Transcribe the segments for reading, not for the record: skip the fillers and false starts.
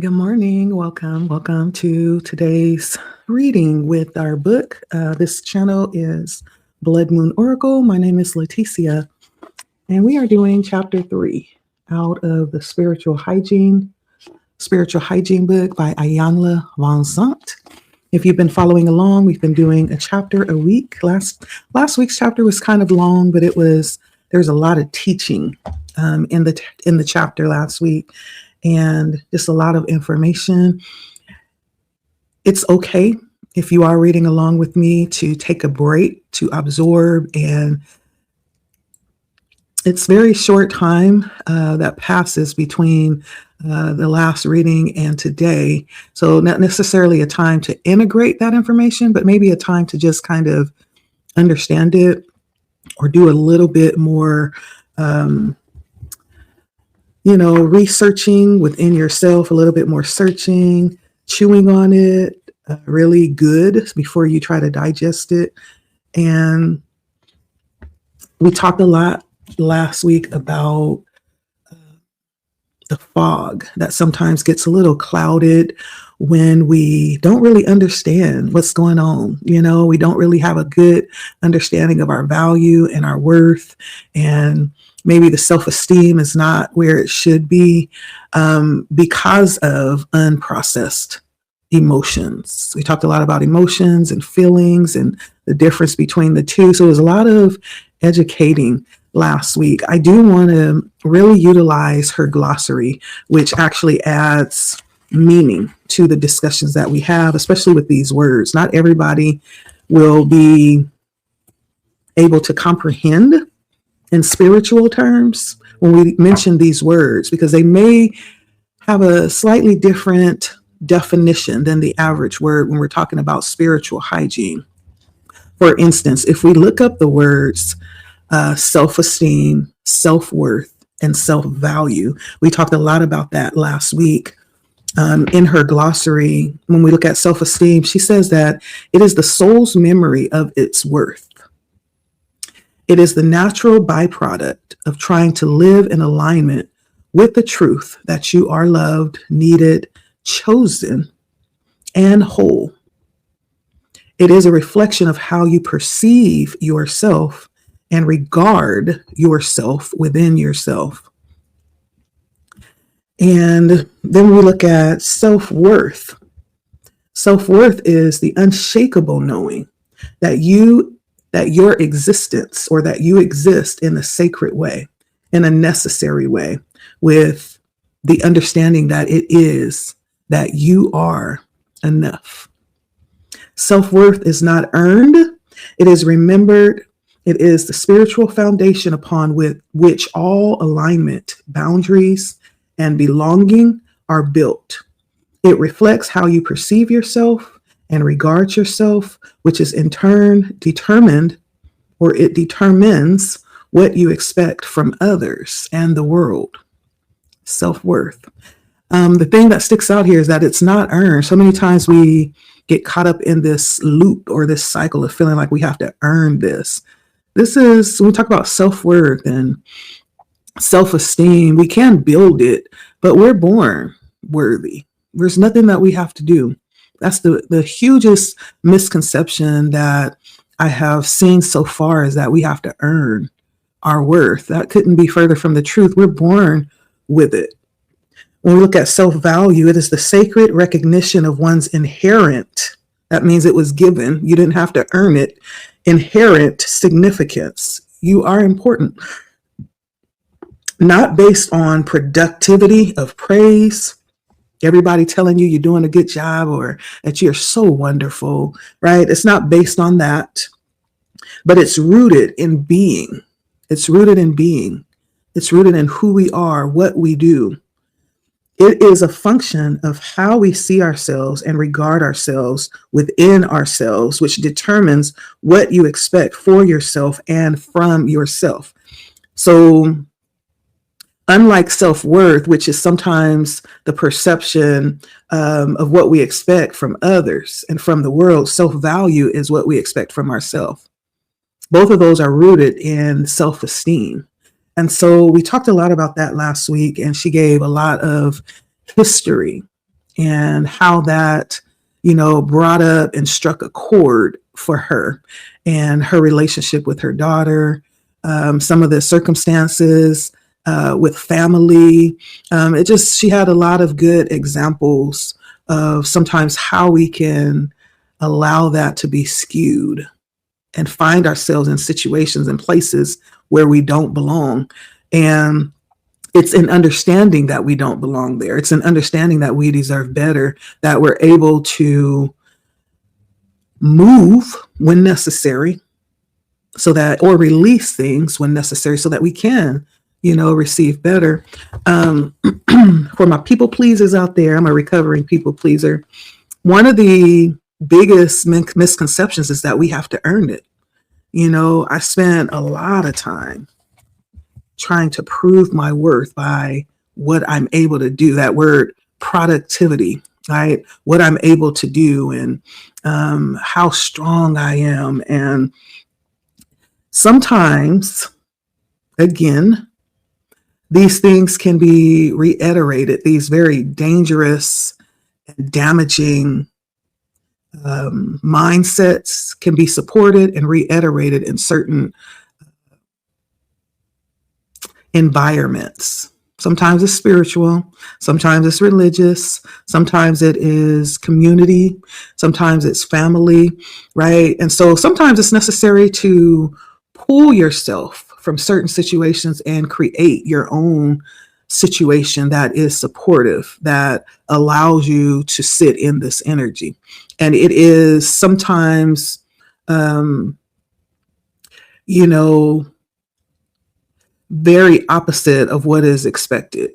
Good morning. Welcome. Welcome to today's reading with our book. This channel is Blood Moon Oracle. My name is Leticia, and we are doing chapter 3 out of the Spiritual Hygiene book by Ayanla Van Zant. If you've been following along, we've been doing a chapter a week. Last week's chapter was kind of long, but there's a lot of teaching in the chapter last week, and just a lot of information. It's okay if you are reading along with me to take a break to absorb, and it's very short time that passes between the last reading and today. So not necessarily a time to integrate that information, but maybe a time to just kind of understand it or do a little bit more researching within yourself, a little bit more searching, chewing on it really good before you try to digest it. And we talked a lot last week about the fog that sometimes gets a little clouded when we don't really understand what's going on. We don't really have a good understanding of our value and our worth, and maybe the self-esteem is not where it should be because of unprocessed emotions. We talked a lot about emotions and feelings and the difference between the two. So there's a lot of educating last week. I do want to really utilize her glossary, which actually adds meaning to the discussions that we have, especially with these words. Not everybody will be able to comprehend in spiritual terms when we mention these words, because they may have a slightly different definition than the average word when we're talking about spiritual hygiene. For instance, if we look up the words self-esteem, self-worth, and self-value, we talked a lot about that last week. In her glossary, when we look at self-esteem, she says that it is the soul's memory of its worth. It is the natural byproduct of trying to live in alignment with the truth that you are loved, needed, chosen, and whole. It is a reflection of how you perceive yourself and regard yourself within yourself. And then we look at self-worth. Self-worth is the unshakable knowing that your existence, or that you exist in a sacred way, in a necessary way, with the understanding that that you are enough. Self-worth is not earned, it is remembered. It is the spiritual foundation upon which all alignment, boundaries, and belonging are built. It reflects how you perceive yourself and regard yourself, which is in turn determines what you expect from others and the world. Self-worth. The thing that sticks out here is that it's not earned. So many times we get caught up in this loop or this cycle of feeling like we have to earn this. When we talk about self-worth and self-esteem, we can build it, but we're born worthy. There's nothing that we have to do. That's the hugest misconception that I have seen so far, is that we have to earn our worth. That couldn't be further from the truth. We're born with it. When we look at self-value, it is the sacred recognition of one's inherent, that means it was given, you didn't have to earn it, inherent significance. You are important. Not based on productivity of praise, everybody telling you you're doing a good job or that you're so wonderful, right? It's not based on that, but it's rooted in being. It's rooted in being. It's rooted in who we are, what we do. It is a function of how we see ourselves and regard ourselves within ourselves, which determines what you expect for yourself and from yourself. So unlike self-worth, which is sometimes the perception of what we expect from others and from the world, self-value is what we expect from ourselves. Both of those are rooted in self-esteem. And so we talked a lot about that last week, and she gave a lot of history and how that, brought up and struck a chord for her and her relationship with her daughter, some of the circumstances with family. She had a lot of good examples of sometimes how we can allow that to be skewed and find ourselves in situations and places where we don't belong. And it's an understanding that we don't belong there. It's an understanding that we deserve better, that we're able to move when necessary, or release things when necessary so that we can, receive better. For my people pleasers out there, I'm a recovering people pleaser. One of the biggest misconceptions is that we have to earn it. I spent a lot of time trying to prove my worth by what I'm able to do. That word productivity, right? What I'm able to do and how strong I am. And sometimes, again, these things can be reiterated, these very dangerous and damaging mindsets can be supported and reiterated in certain environments. Sometimes it's spiritual, sometimes it's religious, sometimes it is community, sometimes it's family, right? And so sometimes it's necessary to pull yourself from certain situations and create your own situation that is supportive, that allows you to sit in this energy. And it is sometimes, very opposite of what is expected.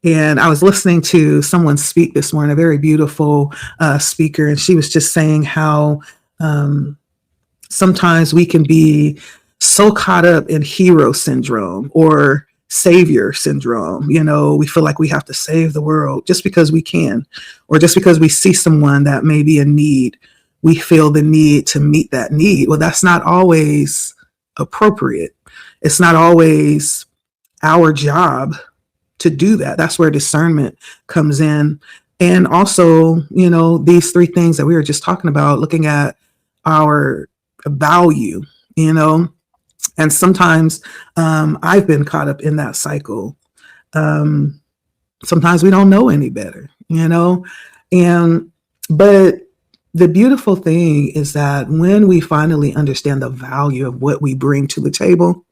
And I was listening to someone speak this morning, a very beautiful speaker, and she was just saying how sometimes we can be so caught up in hero syndrome or savior syndrome. We feel like we have to save the world just because we can, or just because we see someone that may be in need, we feel the need to meet that need. Well, that's not always appropriate. It's not always our job to do that. That's where discernment comes in. And also, these three things that we were just talking about, looking at our value, and sometimes I've been caught up in that cycle. Sometimes we don't know any better, but the beautiful thing is that when we finally understand the value of what we bring to the table,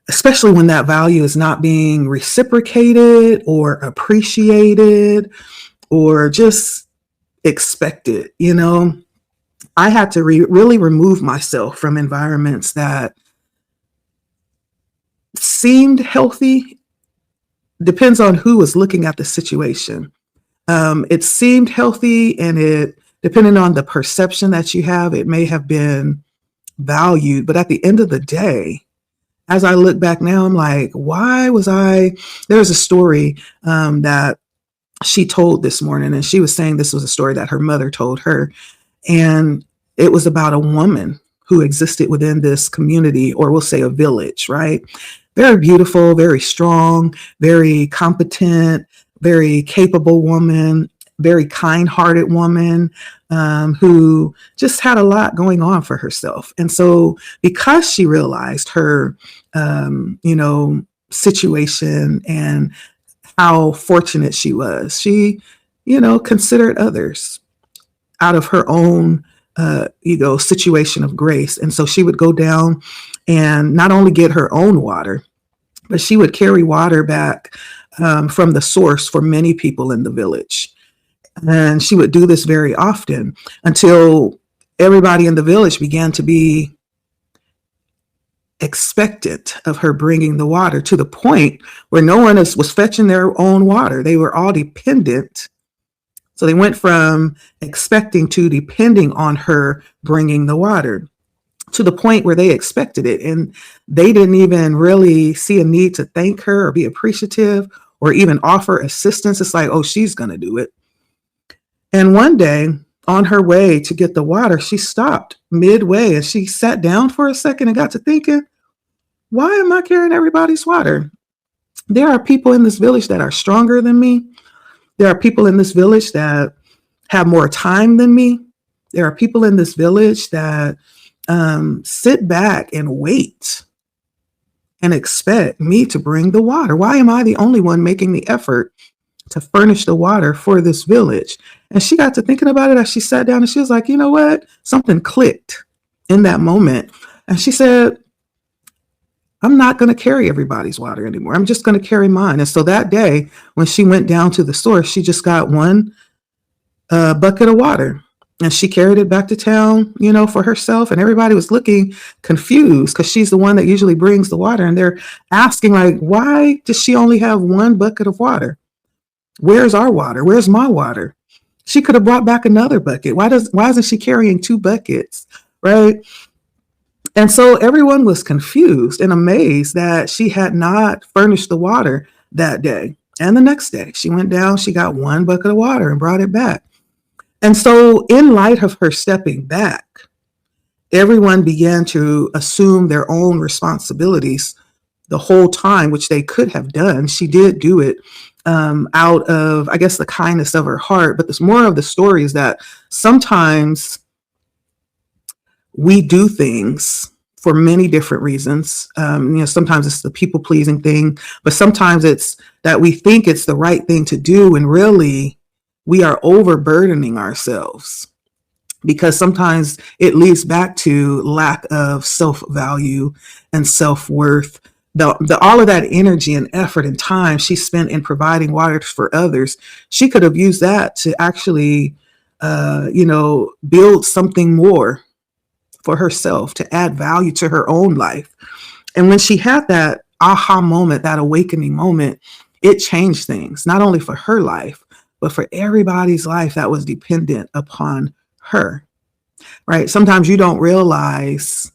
especially when that value is not being reciprocated or appreciated or just expected, I had to really remove myself from environments that seemed healthy. Depends on who was looking at the situation. It seemed healthy, and it, depending on the perception that you have, it may have been valued. But at the end of the day, as I look back now, I'm like, why was there's a story that she told this morning, and she was saying this was a story that her mother told her. And it was about a woman who existed within this community, or we'll say a village, right? Very beautiful, very strong, very competent, very capable woman, very kind-hearted woman who just had a lot going on for herself. And so because she realized her, situation and how fortunate she was, she, considered others out of her own, situation of grace. And so she would go down and not only get her own water, but she would carry water back from the source for many people in the village. And she would do this very often until everybody in the village began to be expectant of her bringing the water, to the point where no one was fetching their own water. They were all dependent. So they went from expecting to depending on her bringing the water, to the point where they expected it. And they didn't even really see a need to thank her or be appreciative or even offer assistance. It's like, oh, she's going to do it. And one day on her way to get the water, she stopped midway and she sat down for a second and got to thinking, why am I carrying everybody's water? There are people in this village that are stronger than me. There are people in this village that have more time than me. There are people in this village that sit back and wait and expect me to bring the water. Why am I the only one making the effort to furnish the water for this village? And she got to thinking about it as she sat down, and she was like, you know what? Something clicked in that moment. And she said, I'm not going to carry everybody's water anymore. I'm just going to carry mine. And so that day, when she went down to the source, she just got one bucket of water, and she carried it back to town, for herself. And everybody was looking confused because she's the one that usually brings the water. And they're asking, like, why does she only have one bucket of water? Where's our water? Where's my water? She could have brought back another bucket. Why isn't she carrying two buckets? Right. And so everyone was confused and amazed that she had not furnished the water that day. And the next day she went down, she got one bucket of water and brought it back. And so in light of her stepping back, everyone began to assume their own responsibilities the whole time, which they could have done. She did do it out of, I guess, the kindness of her heart. But there's more of the story is that sometimes we do things for many different reasons. Sometimes it's the people pleasing thing, but sometimes it's that we think it's the right thing to do. And really, we are overburdening ourselves, because sometimes it leads back to lack of self-value and self-worth. All of that energy and effort and time she spent in providing water for others, she could have used that to actually, build something more for herself, to add value to her own life. And when she had that aha moment, that awakening moment, it changed things, not only for her life, but for everybody's life that was dependent upon her, right? Sometimes you don't realize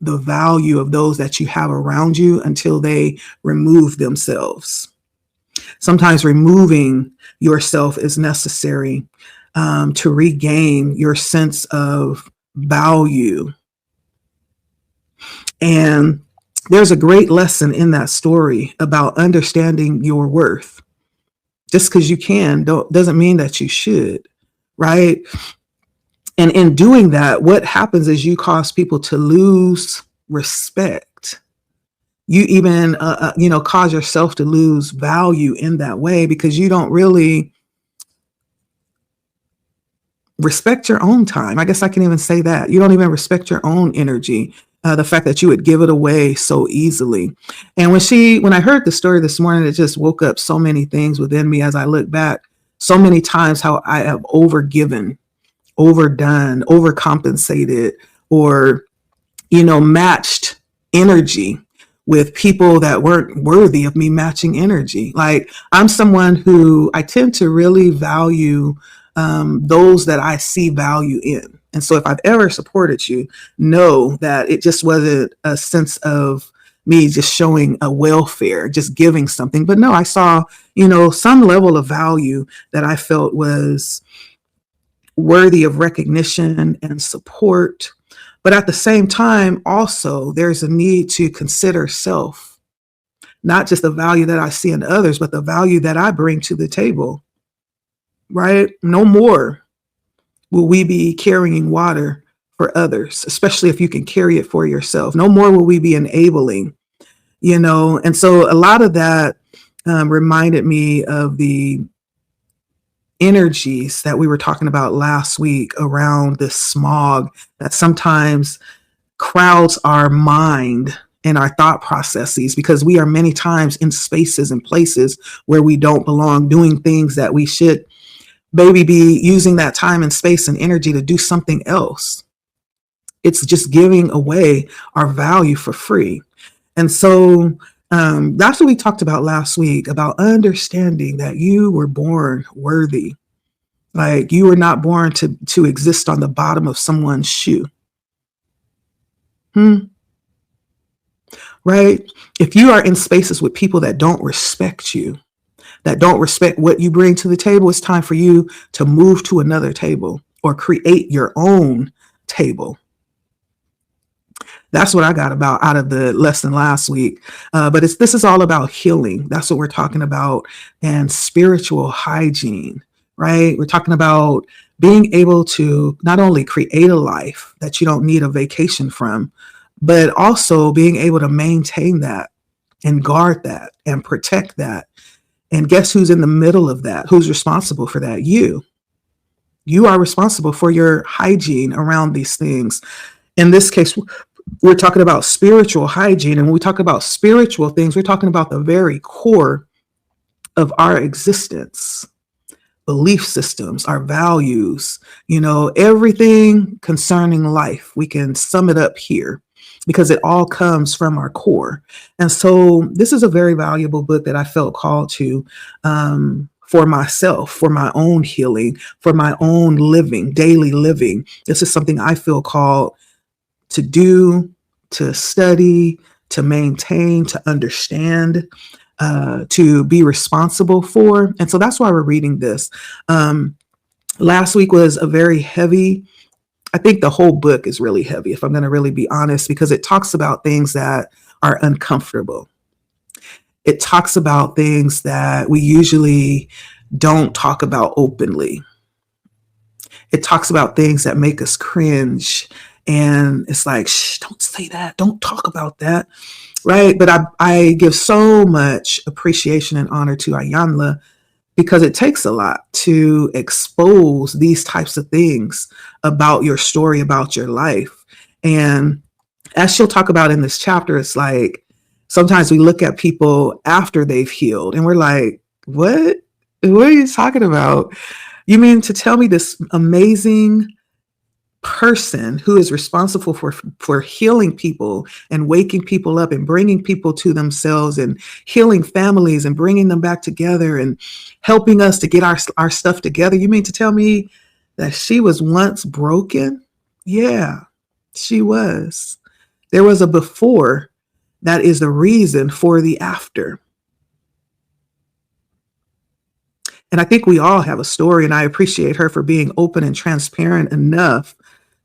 the value of those that you have around you until they remove themselves. Sometimes removing yourself is necessary to regain your sense of value. And there's a great lesson in that story about understanding your worth. Just because you can doesn't mean that you should, right? And in doing that, what happens is you cause people to lose respect. You even, cause yourself to lose value in that way, because you don't really respect your own time. I guess I can even say that. You don't even respect your own energy. The fact that you would give it away so easily. And when I heard the story this morning, it just woke up so many things within me as I look back. So many times how I have overgiven, overdone, overcompensated, or, matched energy with people that weren't worthy of me matching energy. Like, I'm someone who I tend to really value those that I see value in. And so if I've ever supported you, know that it just wasn't a sense of me just showing a welfare, just giving something. But no, I saw, some level of value that I felt was worthy of recognition and support. But at the same time, also, there's a need to consider self, not just the value that I see in others, but the value that I bring to the table, right? No more will we be carrying water for others, especially if you can carry it for yourself. No more will we be enabling, And so a lot of that reminded me of the energies that we were talking about last week around this smog that sometimes crowds our mind and our thought processes, because we are many times in spaces and places where we don't belong, doing things that we should maybe be using that time and space and energy to do something else. It's just giving away our value for free. And so that's what we talked about last week, about understanding that you were born worthy. Like, you were not born to exist on the bottom of someone's shoe. Right? If you are in spaces with people that don't respect you, that don't respect what you bring to the table, it's time for you to move to another table or create your own table. That's what I got about out of the lesson last week. But this is all about healing. That's what we're talking about, and spiritual hygiene, right? We're talking about being able to not only create a life that you don't need a vacation from, but also being able to maintain that and guard that and protect that. And guess who's in the middle of that? Who's responsible for that? You. You are responsible for your hygiene around these things. In this case, we're talking about spiritual hygiene. And when we talk about spiritual things, we're talking about the very core of our existence, belief systems, our values, everything concerning life. We can sum it up here because it all comes from our core. And so this is a very valuable book that I felt called to, for myself, for my own healing, for my own living, daily living. This is something I feel called to do, to study, to maintain, to understand, to be responsible for. And so that's why we're reading this. Last week was a very heavy, I think the whole book is really heavy, if I'm going to really be honest, because it talks about things that are uncomfortable. It talks about things that we usually don't talk about openly. It talks about things that make us cringe. And it's like, shh, don't say that. Don't talk about that. Right. But I give so much appreciation and honor to Ayanla, because it takes a lot to expose these types of things about your story, about your life. And as she'll talk about in this chapter, it's like sometimes we look at people after they've healed and we're like, what? What are you talking about? You mean to tell me this amazing person who is responsible for healing people and waking people up and bringing people to themselves and healing families and bringing them back together and helping us to get our stuff together? You mean to tell me that she was once broken? Yeah, she was. There was a before that is the reason for the after. And I think we all have a story, and I appreciate her for being open and transparent enough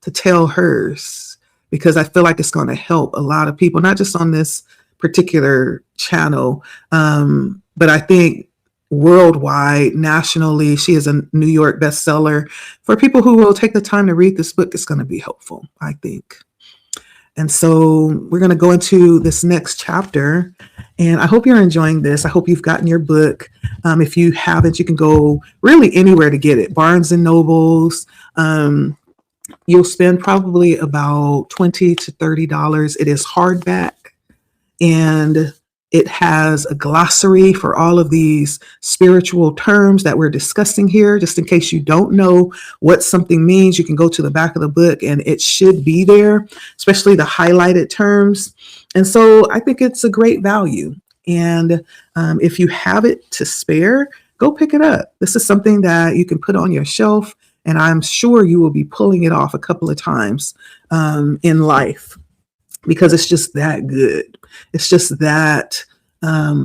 to tell hers, because I feel like it's going to help a lot of people, not just on this particular channel, but I think worldwide, nationally. She is a New York bestseller. For people who will take the time to read this book, it's going to be helpful, I think. And so we're going to go into this next chapter, and I hope you're enjoying this. I hope you've gotten your book. If you haven't, you can go really anywhere to get it. Barnes and Nobles. You'll spend probably about $20 to $30. It is hardback, and it has a glossary for all of these spiritual terms that we're discussing here. Just in case you don't know what something means, you can go to the back of the book and it should be there, especially the highlighted terms. And so I think it's a great value. And if you have it to spare, go pick it up. This is something that you can put on your shelf, and I'm sure you will be pulling it off a couple of times in life, because it's just that good. It's just that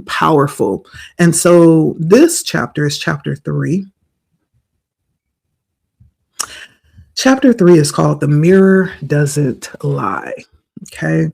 powerful. And so this chapter is chapter 3. Chapter 3 is called The Mirror Doesn't Lie. Okay.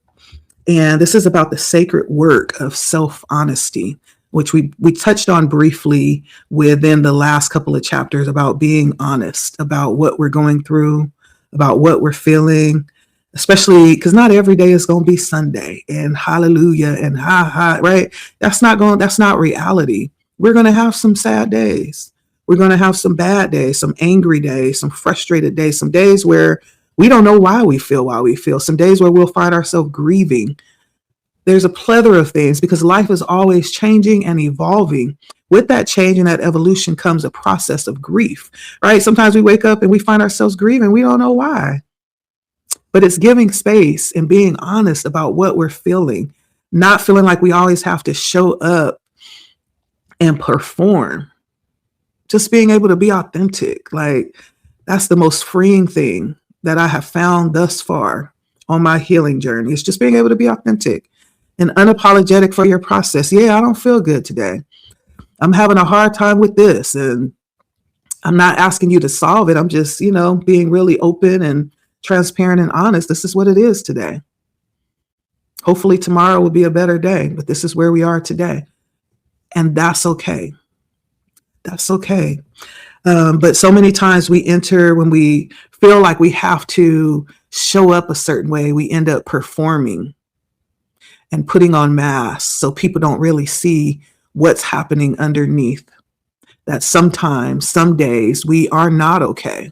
And this is about the sacred work of self-honesty, which we touched on briefly within the last couple of chapters, about being honest about what we're going through, about what we're feeling, especially because not every day is going to be Sunday and hallelujah and ha, right? That's not reality. We're going to have some sad days. We're going to have some bad days, some angry days, some frustrated days, some days where we don't know why we feel, some days where we'll find ourselves grieving. There's a plethora of things, because life is always changing and evolving. With that change and that evolution comes a process of grief, right? Sometimes we wake up and we find ourselves grieving. We don't know why. But it's giving space and being honest about what we're feeling, not feeling like we always have to show up and perform. Just being able to be authentic. Like, that's the most freeing thing that I have found thus far on my healing journey. It's just being able to be authentic and unapologetic for your process. Yeah, I don't feel good today. I'm having a hard time with this, and I'm not asking you to solve it. I'm just, being really open and transparent and honest. This is what it is today. Hopefully tomorrow will be a better day, but this is where we are today. And that's okay. That's okay. But so many times we enter when we feel like we have to show up a certain way, we end up performing and putting on masks so people don't really see what's happening underneath. That sometimes, some days, we are not okay.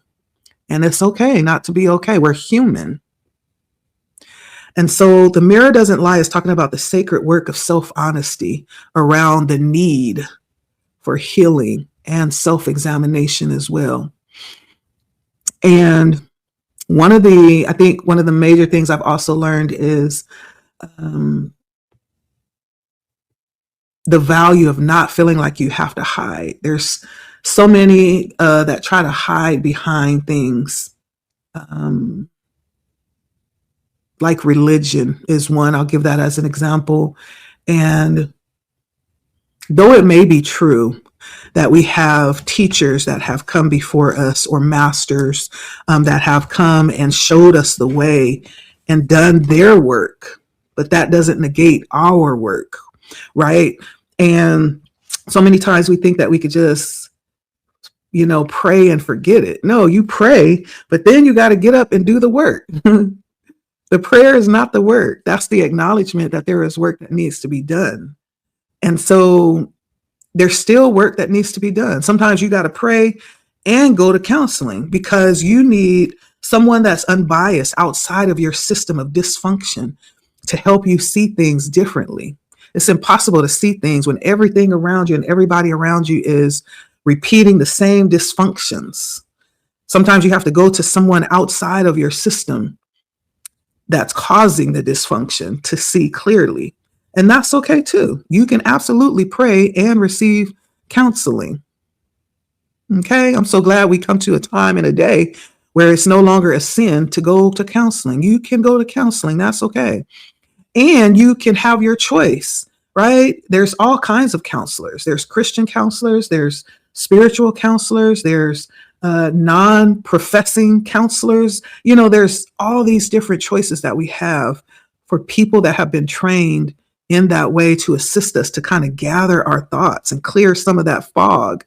And it's okay not to be okay. We're human. And so the Mirror Doesn't Lie is talking about the sacred work of self-honesty around the need for healing and self-examination as well. And I think one of the major things I've also learned is the value of not feeling like you have to hide. There's so many that try to hide behind things. Like religion is one. I'll give that as an example. And though it may be true that we have teachers that have come before us or masters that have come and showed us the way and done their work, but that doesn't negate our work, right? And so many times we think that we could just, pray and forget it. No, you pray, but then you got to get up and do the work. The prayer is not the work. That's the acknowledgement that there is work that needs to be done. And so there's still work that needs to be done. Sometimes you got to pray and go to counseling because you need someone that's unbiased outside of your system of dysfunction to help you see things differently. It's impossible to see things when everything around you and everybody around you is repeating the same dysfunctions. Sometimes you have to go to someone outside of your system that's causing the dysfunction to see clearly. And that's okay too. You can absolutely pray and receive counseling. Okay. I'm so glad we come to a time in a day where it's no longer a sin to go to counseling. You can go to counseling. That's okay. And you can have your choice, right? There's all kinds of counselors. There's Christian counselors. There's spiritual counselors. There's non-professing counselors. There's all these different choices that we have for people that have been trained in that way to assist us to kind of gather our thoughts and clear some of that fog.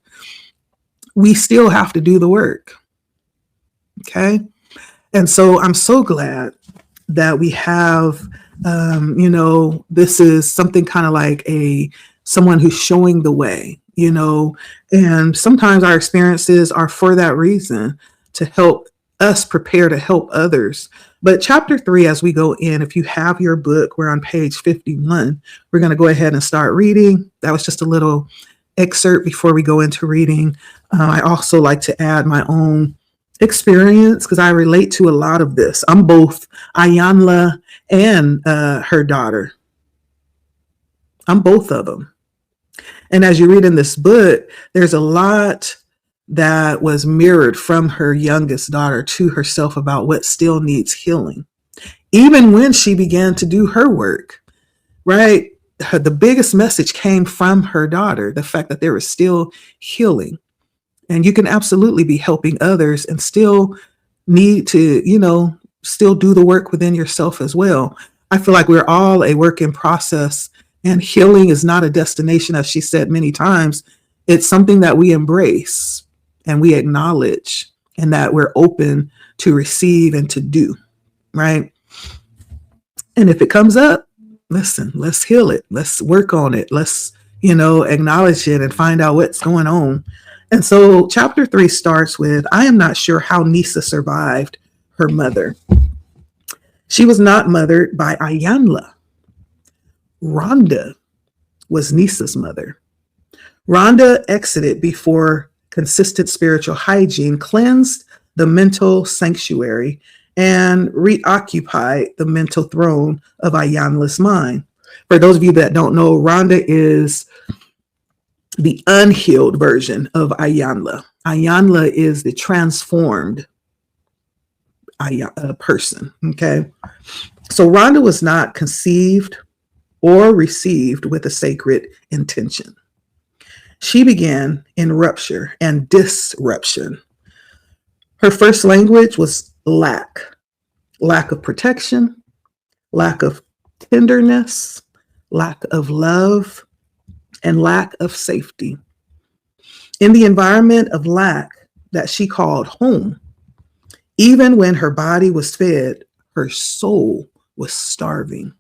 We still have to do the work. Okay. And so I'm so glad that we have, this is something kind of like someone who's showing the way, and sometimes our experiences are for that reason, to help us prepare to help others. But chapter 3, as we go in, if you have your book, we're on page 51. We're going to go ahead and start reading. That was just a little excerpt before we go into reading. I also like to add my own experience because I relate to a lot of this. I'm both Ayanla and her daughter. I'm both of them. And as you read in this book, there's a lot that was mirrored from her youngest daughter to herself about what still needs healing. Even when she began to do her work, right? The biggest message came from her daughter, the fact that there is still healing. And you can absolutely be helping others and still need to, still do the work within yourself as well. I feel like we're all a work in process, and healing is not a destination, as she said many times. It's something that we embrace and we acknowledge, and that we're open to receive and to do, right? And if it comes up, listen, let's heal it. Let's work on it. Let's, acknowledge it and find out what's going on. And so chapter 3 starts with, I am not sure how Nisa survived her mother. She was not mothered by Ayanla. Rhonda was Nisa's mother. Rhonda exited before consistent spiritual hygiene cleansed the mental sanctuary and reoccupied the mental throne of Ayanla's mind. For those of you that don't know, Rhonda is the unhealed version of Ayanla. Ayanla is the transformed person, okay? So Rhonda was not conceived or received with a sacred intention. She began in rupture and disruption. Her first language was lack of protection, lack of tenderness, lack of love, and lack of safety. In the environment of lack that she called home, even when her body was fed, her soul was starving.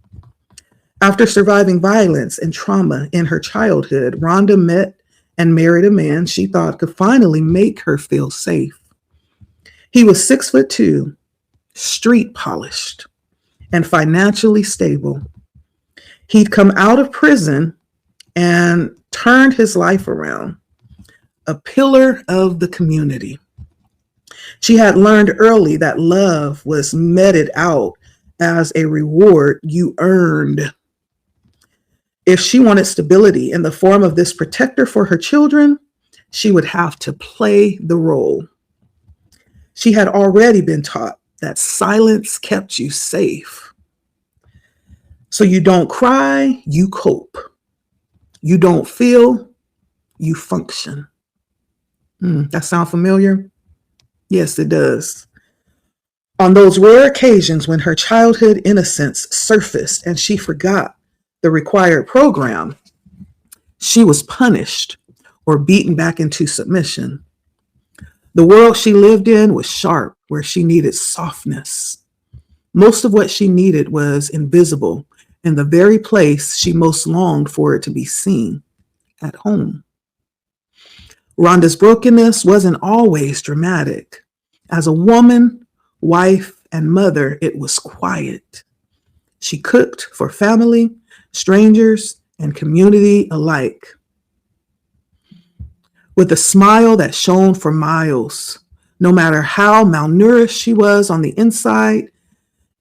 After surviving violence and trauma in her childhood, Rhonda met and married a man she thought could finally make her feel safe. He was 6'2", street polished, and financially stable. He'd come out of prison and turned his life around, a pillar of the community. She had learned early that love was meted out as a reward you earned. If she wanted stability in the form of this protector for her children, she would have to play the role. She had already been taught that silence kept you safe. So you don't cry, you cope. You don't feel, you function. That sound familiar? Yes, it does. On those rare occasions when her childhood innocence surfaced and she forgot the required program, she was punished or beaten back into submission. The world she lived in was sharp, where she needed softness. Most of what she needed was invisible in the very place she most longed for it to be seen, at home. Rhonda's brokenness wasn't always dramatic. As a woman, wife, and mother, it was quiet. She cooked for family, strangers, and community alike. With a smile that shone for miles, no matter how malnourished she was on the inside,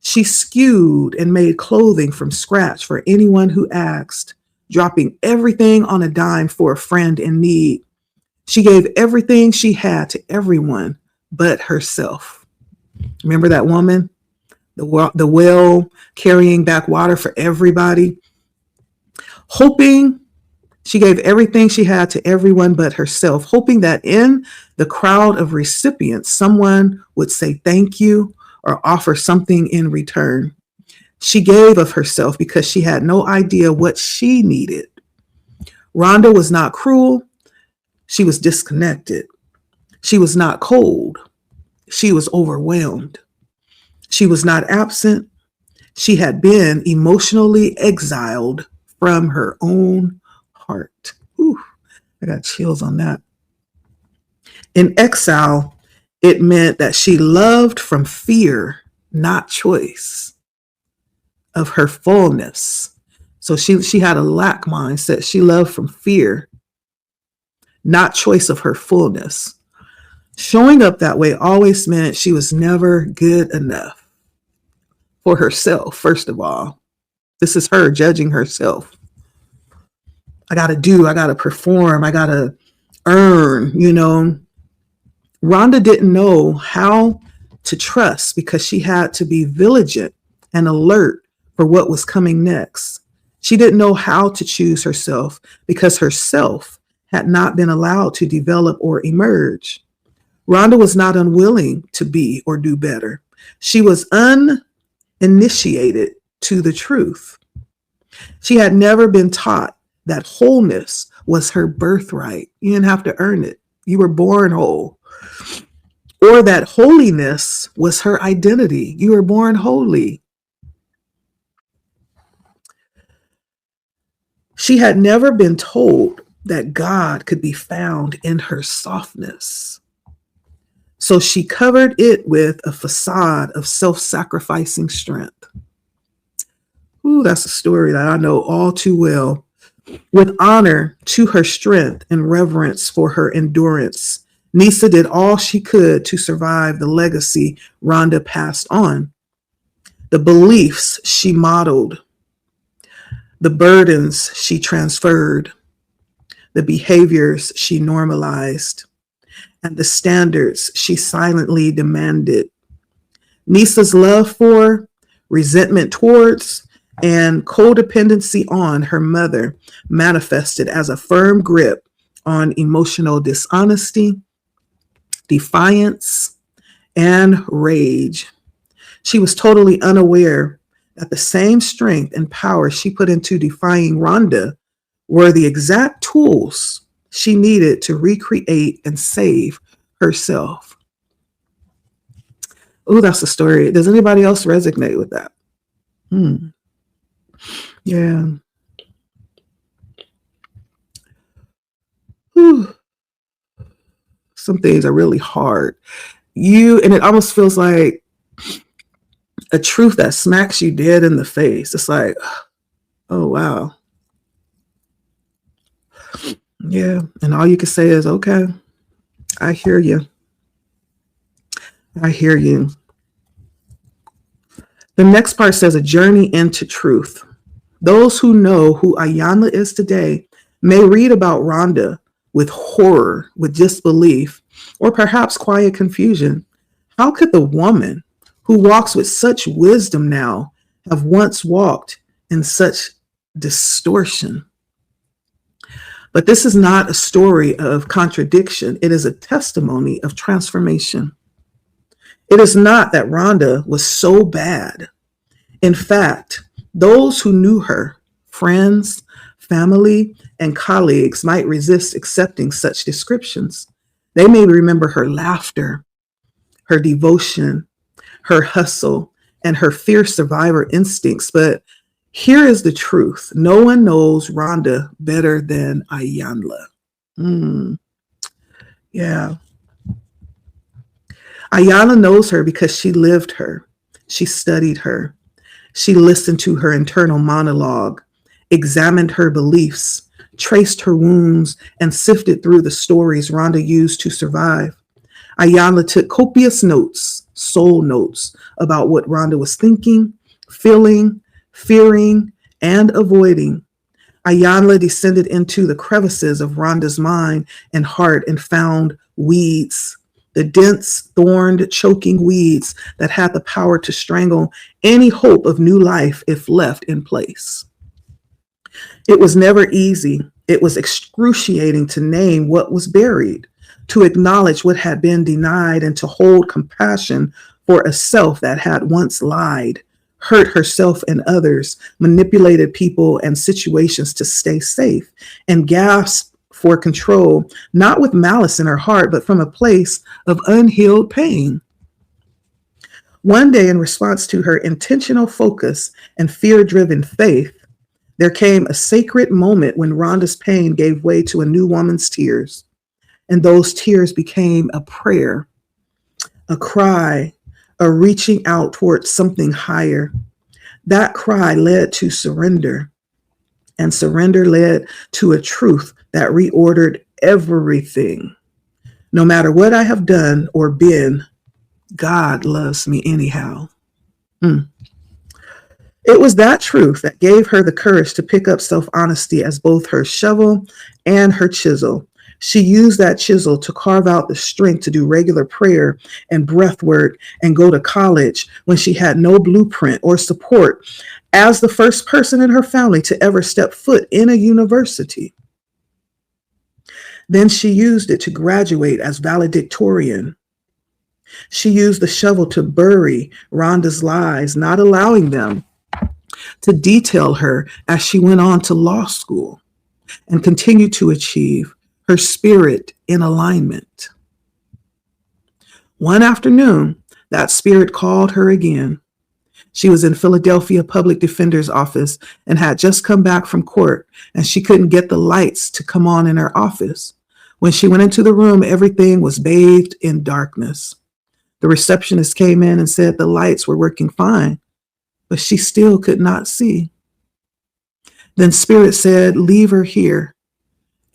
she skewed and made clothing from scratch for anyone who asked, dropping everything on a dime for a friend in need. She gave everything she had to everyone but herself. Remember that woman? The well carrying back water for everybody? She gave everything she had to everyone but herself, hoping that in the crowd of recipients, someone would say thank you or offer something in return. She gave of herself because she had no idea what she needed. Rhonda was not cruel. She was disconnected. She was not cold. She was overwhelmed. She was not absent. She had been emotionally exiled from her own heart. Ooh, I got chills on that. In exile, it meant that she loved from fear, not choice, of her fullness. So she had a lack mindset. She loved from fear, not choice of her fullness. Showing up that way always meant she was never good enough for herself, first of all. This is her judging herself. I got to perform, I got to earn, Rhonda didn't know how to trust because she had to be vigilant and alert for what was coming next. She didn't know how to choose herself because herself had not been allowed to develop or emerge. Rhonda was not unwilling to be or do better. She was uninitiated to the truth. She had never been taught that wholeness was her birthright. You didn't have to earn it. You were born whole. Or that holiness was her identity. You were born holy. She had never been told that God could be found in her softness. So she covered it with a facade of self-sacrificing strength. Ooh, that's a story that I know all too well. With honor to her strength and reverence for her endurance, Nisa did all she could to survive the legacy Rhonda passed on, the beliefs she modeled, the burdens she transferred, the behaviors she normalized, and the standards she silently demanded. Nisa's love for, resentment towards, and codependency on her mother manifested as a firm grip on emotional dishonesty, defiance, and rage. She was totally unaware that the same strength and power she put into defying Rhonda were the exact tools she needed to recreate and save herself. Oh, that's the story. Does anybody else resonate with that? Yeah. Whew. Some things are really hard. And it almost feels like a truth that smacks you dead in the face. It's like, oh, wow. Yeah. And all you can say is, okay, I hear you. I hear you. The next part says a journey into truth. Those who know who Ayanla is today may read about Rhonda with horror, with disbelief, or perhaps quiet confusion. How could the woman who walks with such wisdom now have once walked in such distortion? But this is not a story of contradiction. It is a testimony of transformation. It is not that Rhonda was so bad. In fact, those who knew her, friends, family, and colleagues, might resist accepting such descriptions. They may remember her laughter, her devotion, her hustle, and her fierce survivor instincts. But here is the truth. No one knows Rhonda better than Ayanla. Yeah. Ayanla knows her because she lived her. She studied her. She listened to her internal monologue, examined her beliefs, traced her wounds, and sifted through the stories Rhonda used to survive. Ayanla took copious notes, soul notes, about what Rhonda was thinking, feeling, fearing, and avoiding. Ayanla descended into the crevices of Rhonda's mind and heart and found weeds, the dense, thorned, choking weeds that had the power to strangle any hope of new life if left in place. It was never easy. It was excruciating to name what was buried, to acknowledge what had been denied, and to hold compassion for a self that had once lied, hurt herself and others, manipulated people and situations to stay safe, and gasped for control, not with malice in her heart, but from a place of unhealed pain. One day, in response to her intentional focus and fear-driven faith, there came a sacred moment when Rhonda's pain gave way to a new woman's tears. And those tears became a prayer, a cry, a reaching out towards something higher. That cry led to surrender, and surrender led to a truth that reordered everything. No matter what I have done or been, God loves me anyhow. It was that truth that gave her the courage to pick up self-honesty as both her shovel and her chisel. She used that chisel to carve out the strength to do regular prayer and breath work and go to college when she had no blueprint or support, as the first person in her family to ever step foot in a university. Then she used it to graduate as valedictorian. She used the shovel to bury Rhonda's lies, not allowing them to detail her as she went on to law school and continued to achieve, her spirit in alignment. One afternoon, that spirit called her again. She was in Philadelphia Public Defender's office and had just come back from court, and she couldn't get the lights to come on in her office. When she went into the room, everything was bathed in darkness. The receptionist came in and said the lights were working fine, but she still could not see. Then Spirit said, "Leave her here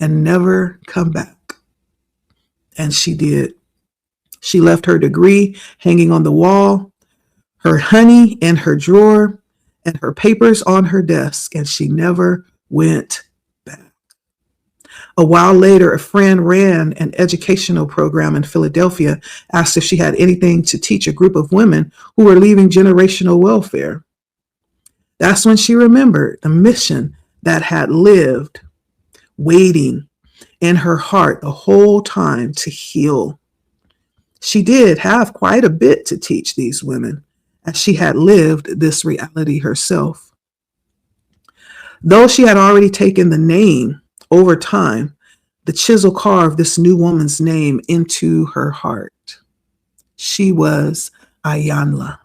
and never come back." And she did. She left her degree hanging on the wall, her honey in her drawer, and her papers on her desk, and she never went back. A while later, a friend ran an educational program in Philadelphia, asked if she had anything to teach a group of women who were leaving generational welfare. That's when she remembered the mission that had lived, waiting in her heart the whole time to heal. She did have quite a bit to teach these women, as she had lived this reality herself. Though she had already taken the name over time, the chisel carved this new woman's name into her heart. She was Ayanla.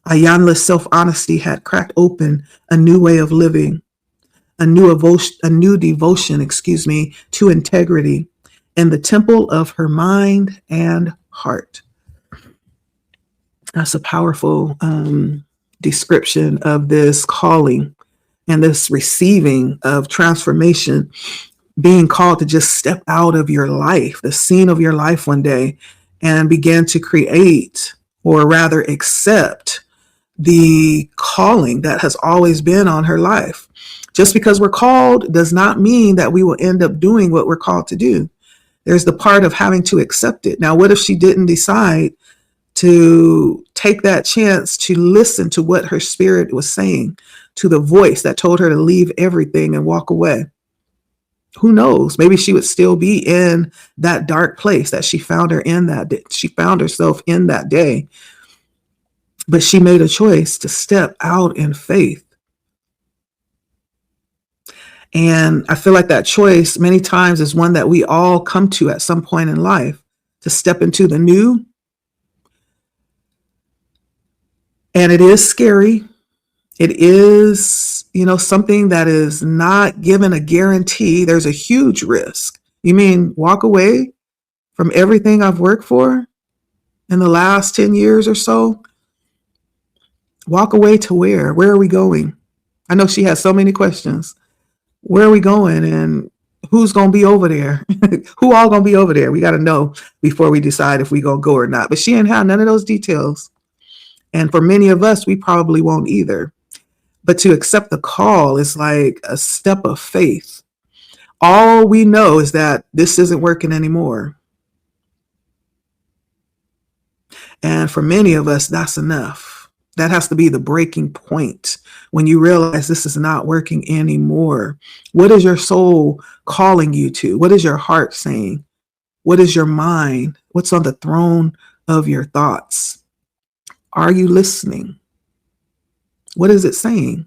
Ayanla's self-honesty had cracked open a new way of living, a new devotion, to integrity in the temple of her mind and heart. That's a powerful description of this calling and this receiving of transformation, being called to just step out of your life, the scene of your life one day, and begin to create, or rather accept, the calling that has always been on her life. Just because we're called does not mean that we will end up doing what we're called to do. There's the part of having to accept it. Now, what if she didn't decide to take that chance to listen to what her spirit was saying, to the voice that told her to leave everything and walk away? Who knows? Maybe she would still be in that dark place that she found herself in that day. But she made a choice to step out in faith. And I feel like that choice many times is one that we all come to at some point in life, to step into the new. And it is scary. It is, something that is not given a guarantee. There's a huge risk. You mean walk away from everything I've worked for in the last 10 years or so? Walk away to where? Where are we going? I know she has so many questions. Where are we going, and who's going to be over there? Who all going to be over there? We got to know before we decide if we going to go or not. But she ain't had none of those details. And for many of us, we probably won't either. But to accept the call is like a step of faith. All we know is that this isn't working anymore. And for many of us, that's enough. That has to be the breaking point when you realize this is not working anymore. What is your soul calling you to? What is your heart saying? What is your mind? What's on the throne of your thoughts? Are you listening? What is it saying?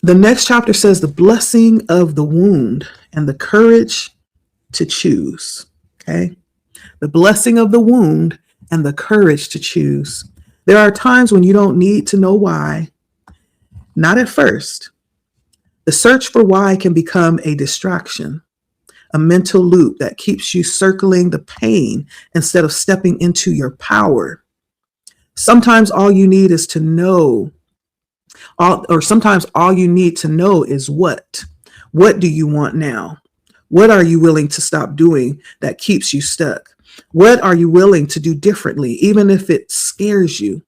The next chapter says the blessing of the wound and the courage to choose. Okay. The blessing of the wound and the courage to choose. There are times when you don't need to know why. Not at first. The search for why can become a distraction, a mental loop that keeps you circling the pain instead of stepping into your power. Sometimes all you need is to know, sometimes all you need to know is what. What do you want now? What are you willing to stop doing that keeps you stuck? What are you willing to do differently, even if it scares you?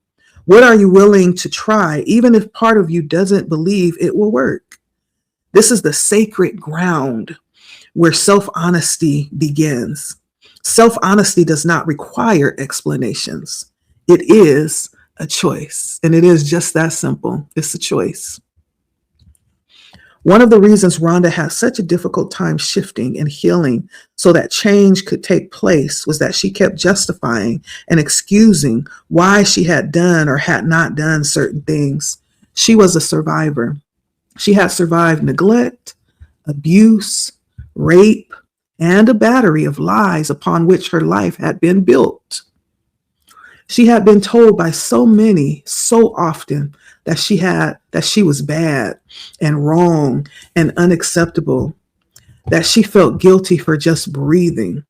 What are you willing to try, even if part of you doesn't believe it will work? This is the sacred ground where self-honesty begins. Self-honesty does not require explanations. It is a choice, and it is just that simple. It's a choice. One of the reasons Rhonda had such a difficult time shifting and healing so that change could take place was that she kept justifying and excusing why she had done or had not done certain things. She was a survivor. She had survived neglect, abuse, rape, and a battery of lies upon which her life had been built. She had been told by so many, so often, that she was bad and wrong and unacceptable, that she felt guilty for just breathing.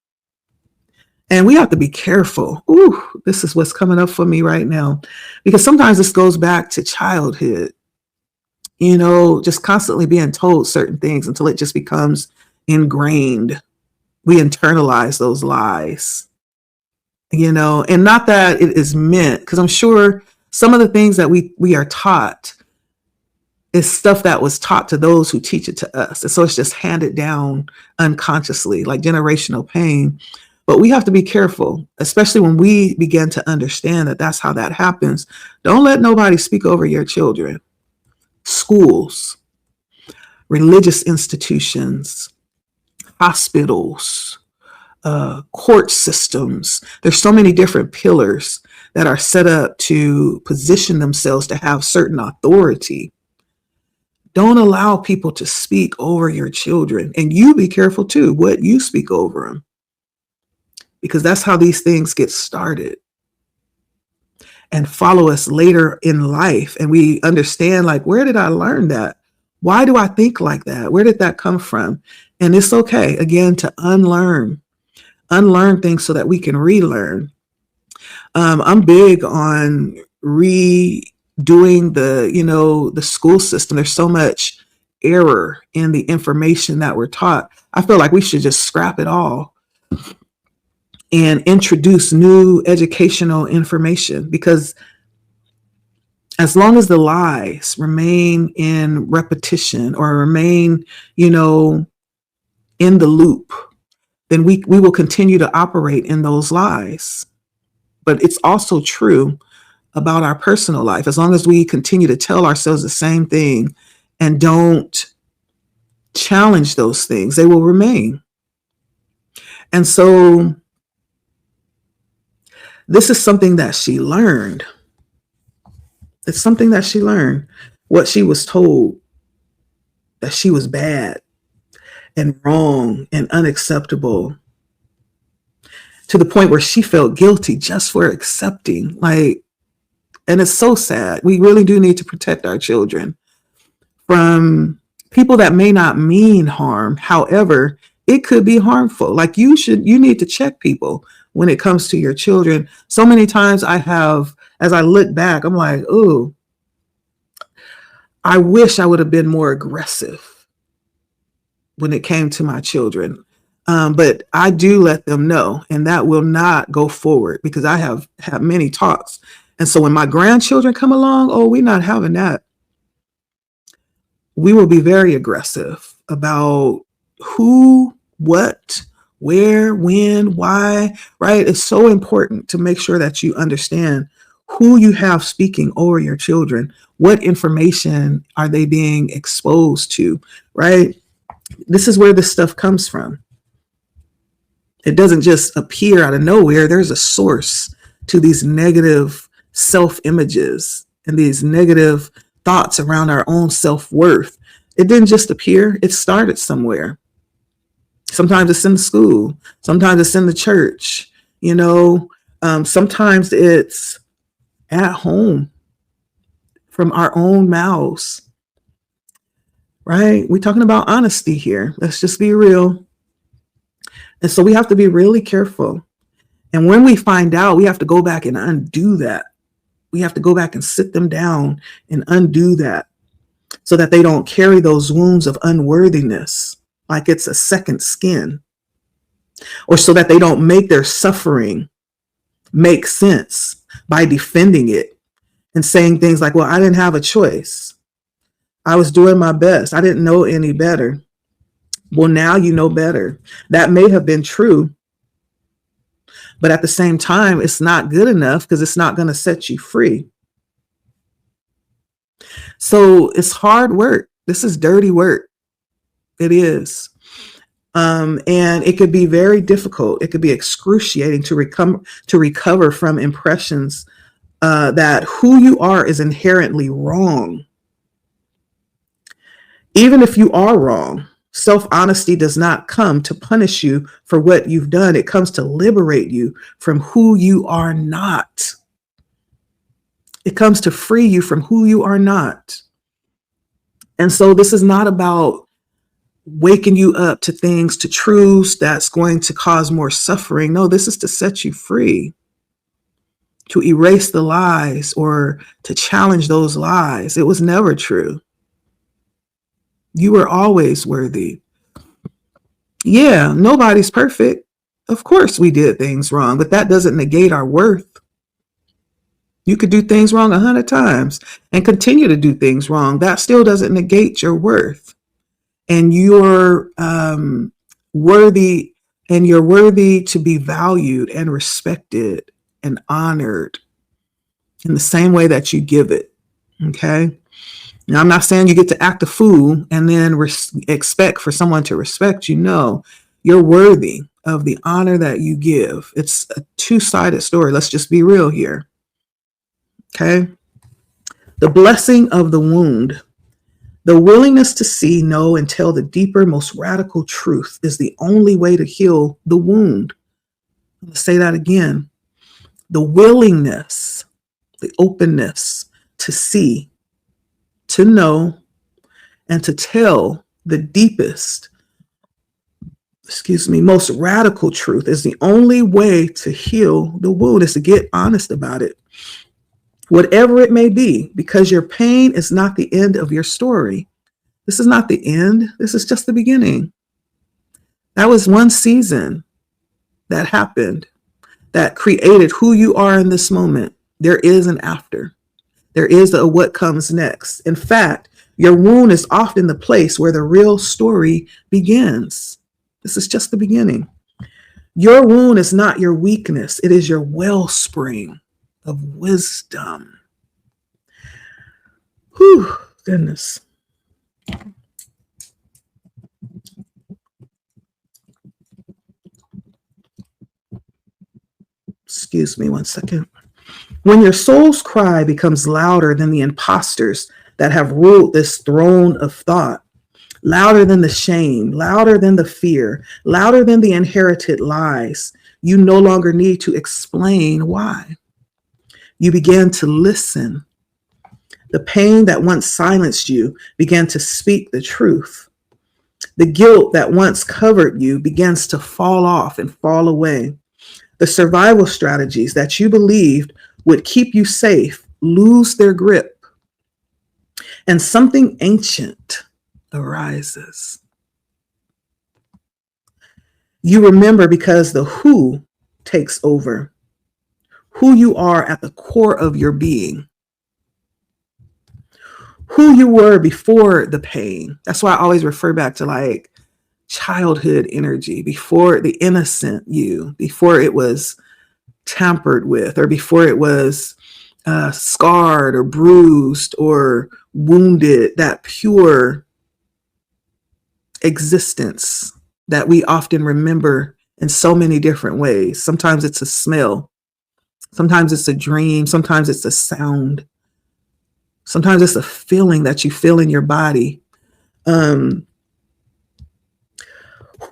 And we have to be careful. Ooh, this is what's coming up for me right now, because sometimes this goes back to childhood, just constantly being told certain things until it just becomes ingrained. We internalize those lies, and not that it is meant, because I'm sure some of the things that we are taught is stuff that was taught to those who teach it to us. And so it's just handed down unconsciously, like generational pain. But we have to be careful, especially when we begin to understand that that's how that happens. Don't let nobody speak over your children. Schools, religious institutions, hospitals, court systems. There's so many different pillars that are set up to position themselves to have certain authority. Don't allow people to speak over your children. And you be careful too, what you speak over them, because that's how these things get started and follow us later in life. And we understand, like, where did I learn that? Why do I think like that? Where did that come from? And it's okay, again, to unlearn things so that we can relearn. I'm big on redoing the school system. There's so much error in the information that we're taught. I feel like we should just scrap it all and introduce new educational information, because as long as the lies remain in repetition or remain, in the loop, then we will continue to operate in those lies. But it's also true about our personal life. As long as we continue to tell ourselves the same thing and don't challenge those things, they will remain. And so this is something that she learned. It's something that she learned. What she was told, that she was bad and wrong and unacceptable, to the point where she felt guilty just for accepting. And it's so sad. We really do need to protect our children from people that may not mean harm. However, it could be harmful. You need to check people when it comes to your children. So many times as I look back, I'm like, ooh, I wish I would have been more aggressive when it came to my children. But I do let them know, and that will not go forward, because I have had many talks. And so when my grandchildren come along, we're not having that. We will be very aggressive about who, what, where, when, why, right? It's so important to make sure that you understand who you have speaking over your children. What information are they being exposed to, right? This is where this stuff comes from. It doesn't just appear out of nowhere. There's a source to these negative self-images and these negative thoughts around our own self-worth. It didn't just appear. It started somewhere. Sometimes it's in the school. Sometimes it's in the church. Sometimes it's at home, from our own mouths, right? We're talking about honesty here. Let's just be real. And so we have to be really careful. And when we find out, we have to go back and undo that. We have to go back and sit them down and undo that, so that they don't carry those wounds of unworthiness like it's a second skin, or so that they don't make their suffering make sense by defending it and saying things like, well, I didn't have a choice. I was doing my best. I didn't know any better. Well, now you know better. That may have been true, but at the same time, it's not good enough, because it's not going to set you free. So it's hard work. This is dirty work. It is. And it could be very difficult. It could be excruciating to recover from impressions that who you are is inherently wrong. Even if you are wrong, self-honesty does not come to punish you for what you've done. It comes to liberate you from who you are not. It comes to free you from who you are not. And so this is not about waking you up to things, to truths that's going to cause more suffering. No, this is to set you free, to erase the lies or to challenge those lies. It was never true. You were always worthy. Yeah, nobody's perfect. Of course we did things wrong, but that doesn't negate our worth. You could do things wrong 100 times and continue to do things wrong. That still doesn't negate your worth. And you're worthy, and you're worthy to be valued and respected and honored in the same way that you give it. Okay. Now, I'm not saying you get to act a fool and then expect for someone to respect you. No, you're worthy of the honor that you give. It's a two-sided story. Let's just be real here. Okay. The blessing of the wound. The willingness to see, know, and tell the deeper, most radical truth is the only way to heal the wound. I'm going to say that again. The willingness, the openness to see, to know, and to tell the deepest, most radical truth is the only way to heal the wound, is to get honest about it. Whatever it may be, because your pain is not the end of your story. This is not the end. This is just the beginning. That was one season that happened that created who you are in this moment. There is an after. There is a what comes next. In fact, your wound is often the place where the real story begins. This is just the beginning. Your wound is not your weakness. It is your wellspring of wisdom. Whew, goodness. Excuse me one second. When your soul's cry becomes louder than the imposters that have ruled this throne of thought, louder than the shame, louder than the fear, louder than the inherited lies, you no longer need to explain why. You began to listen. The pain that once silenced you began to speak the truth. The guilt that once covered you begins to fall off and fall away. The survival strategies that you believed would keep you safe lose their grip, and something ancient arises. You remember because the who takes over, who you are at the core of your being, who you were before the pain. That's why I always refer back to like childhood energy, before the innocent you, before it was tampered with, or before it was scarred or bruised or wounded, that pure existence that we often remember in so many different ways. Sometimes it's a smell. Sometimes it's a dream. Sometimes it's a sound. Sometimes it's a feeling that you feel in your body.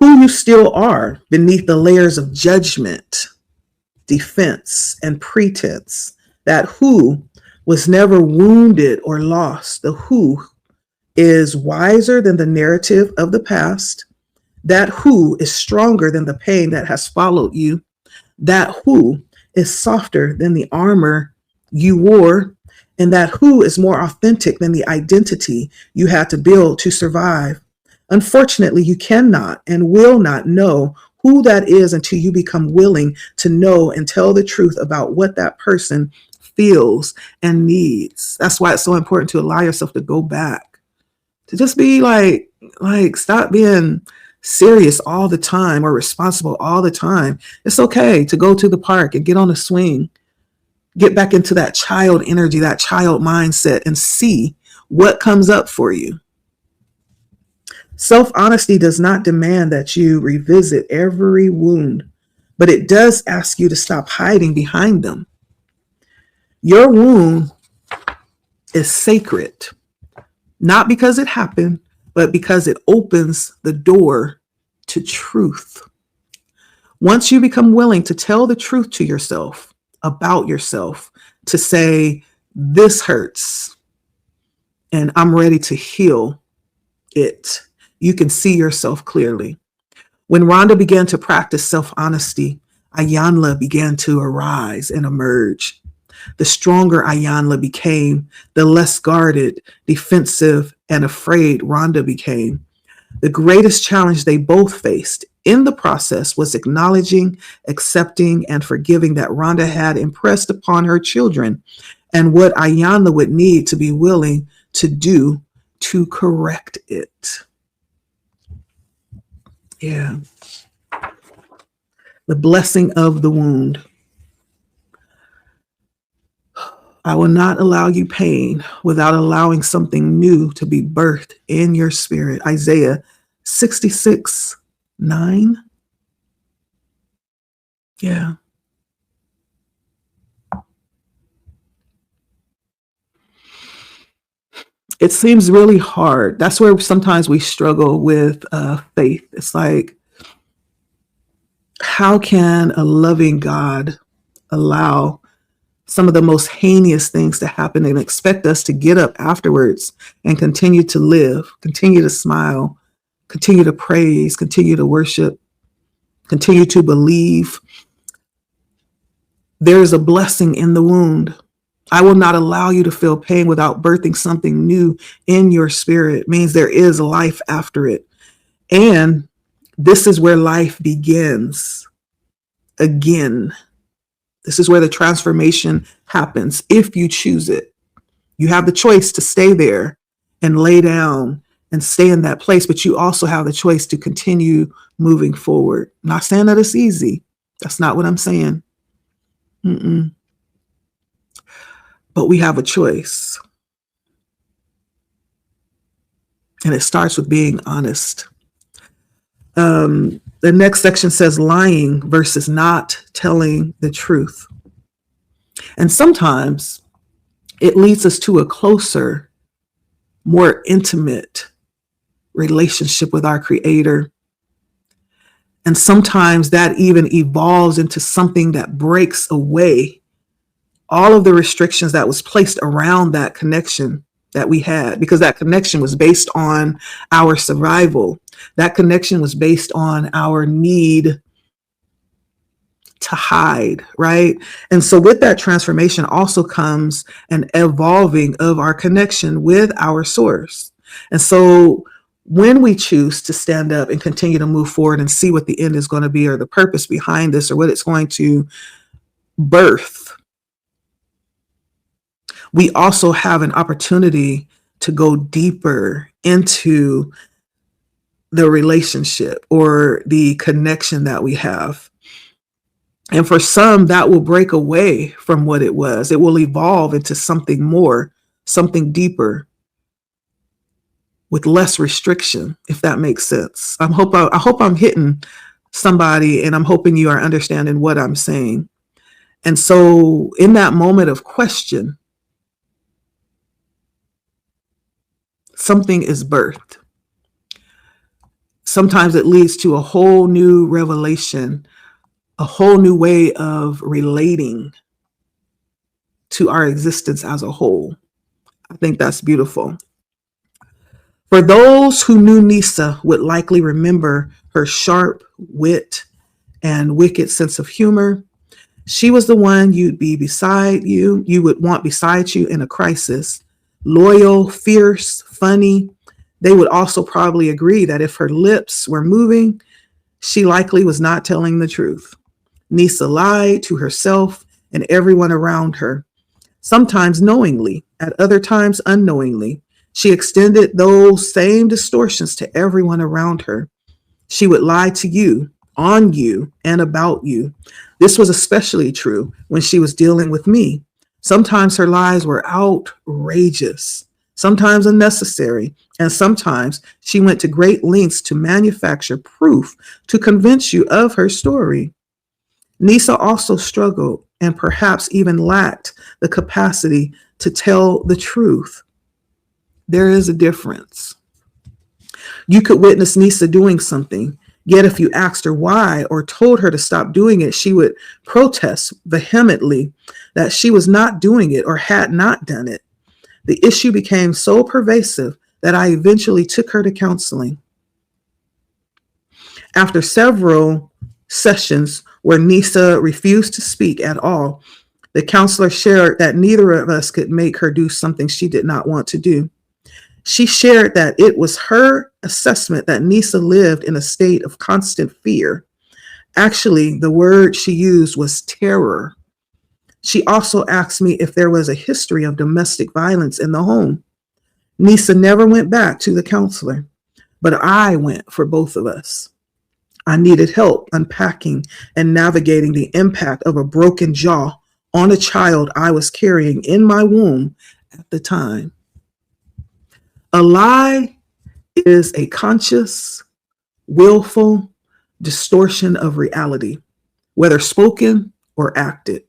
Who you still are beneath the layers of judgment, defense, and pretense. That who was never wounded or lost. The who is wiser than the narrative of the past. That who is stronger than the pain that has followed you. That who is softer than the armor you wore. And that who is more authentic than the identity you had to build to survive. Unfortunately, you cannot and will not know who that is until you become willing to know and tell the truth about what that person feels and needs. That's why it's so important to allow yourself to go back, to just be like stop being serious all the time or responsible all the time. It's okay to go to the park and get on a swing, get back into that child energy, that child mindset, and see what comes up for you. Self-honesty does not demand that you revisit every wound, but it does ask you to stop hiding behind them. Your wound is sacred, not because it happened, but because it opens the door to truth. Once you become willing to tell the truth to yourself, about yourself, to say, this hurts, and I'm ready to heal it, you can see yourself clearly. When Rhonda began to practice self-honesty, Ayanla began to arise and emerge. The stronger Ayanla became, the less guarded, defensive, and afraid Rhonda became. The greatest challenge they both faced in the process was acknowledging, accepting, and forgiving that Rhonda had impressed upon her children, and what Ayanla would need to be willing to do to correct it. Yeah. The blessing of the wound. I will not allow you pain without allowing something new to be birthed in your spirit. Isaiah 66:9. Yeah. It seems really hard. That's where sometimes we struggle with faith. It's like, how can a loving God allow some of the most heinous things to happen and expect us to get up afterwards and continue to live, continue to smile, continue to praise, continue to worship, continue to believe? There is a blessing in the wound. I will not allow you to feel pain without birthing something new in your spirit. It means there is life after it. And this is where life begins again. This is where the transformation happens if you choose it. You have the choice to stay there and lay down and stay in that place, but you also have the choice to continue moving forward. I'm not saying that it's easy. That's not what I'm saying. Mm-mm. But we have a choice. And it starts with being honest. The next section says lying versus not telling the truth. And sometimes it leads us to a closer, more intimate relationship with our Creator. And sometimes that even evolves into something that breaks away all of the restrictions that was placed around that connection that we had, because that connection was based on our survival. That connection was based on our need to hide, right? And so with that transformation also comes an evolving of our connection with our source. And so when we choose to stand up and continue to move forward and see what the end is going to be, or the purpose behind this, or what it's going to birth, we also have an opportunity to go deeper into the relationship or the connection that we have. And for some, that will break away from what it was. It will evolve into something more, something deeper, with less restriction, if that makes sense. I hope I'm hitting somebody, and I'm hoping you are understanding what I'm saying. And so in that moment of question, something is birthed. Sometimes it leads to a whole new revelation, a whole new way of relating to our existence as a whole. I think that's beautiful. For those who knew Nisa would likely remember her sharp wit and wicked sense of humor. She was the one you would want beside you in a crisis. Loyal, fierce, funny. They would also probably agree that if her lips were moving, she likely was not telling the truth. Nisa lied to herself and everyone around her, sometimes knowingly, at other times unknowingly. She extended those same distortions to everyone around her. She would lie to you, on you, and about you. This was especially true when she was dealing with me. Sometimes her lies were outrageous, sometimes unnecessary, and sometimes she went to great lengths to manufacture proof to convince you of her story. Nisa also struggled and perhaps even lacked the capacity to tell the truth. There is a difference. You could witness Nisa doing something, yet if you asked her why or told her to stop doing it, she would protest vehemently that she was not doing it or had not done it. The issue became so pervasive that I eventually took her to counseling. After several sessions where Nisa refused to speak at all, the counselor shared that neither of us could make her do something she did not want to do. She shared that it was her assessment that Nisa lived in a state of constant fear. Actually, the word she used was terror. She also asked me if there was a history of domestic violence in the home. Nisa never went back to the counselor, but I went for both of us. I needed help unpacking and navigating the impact of a broken jaw on a child I was carrying in my womb at the time. A lie is a conscious, willful distortion of reality. whether spoken or acted.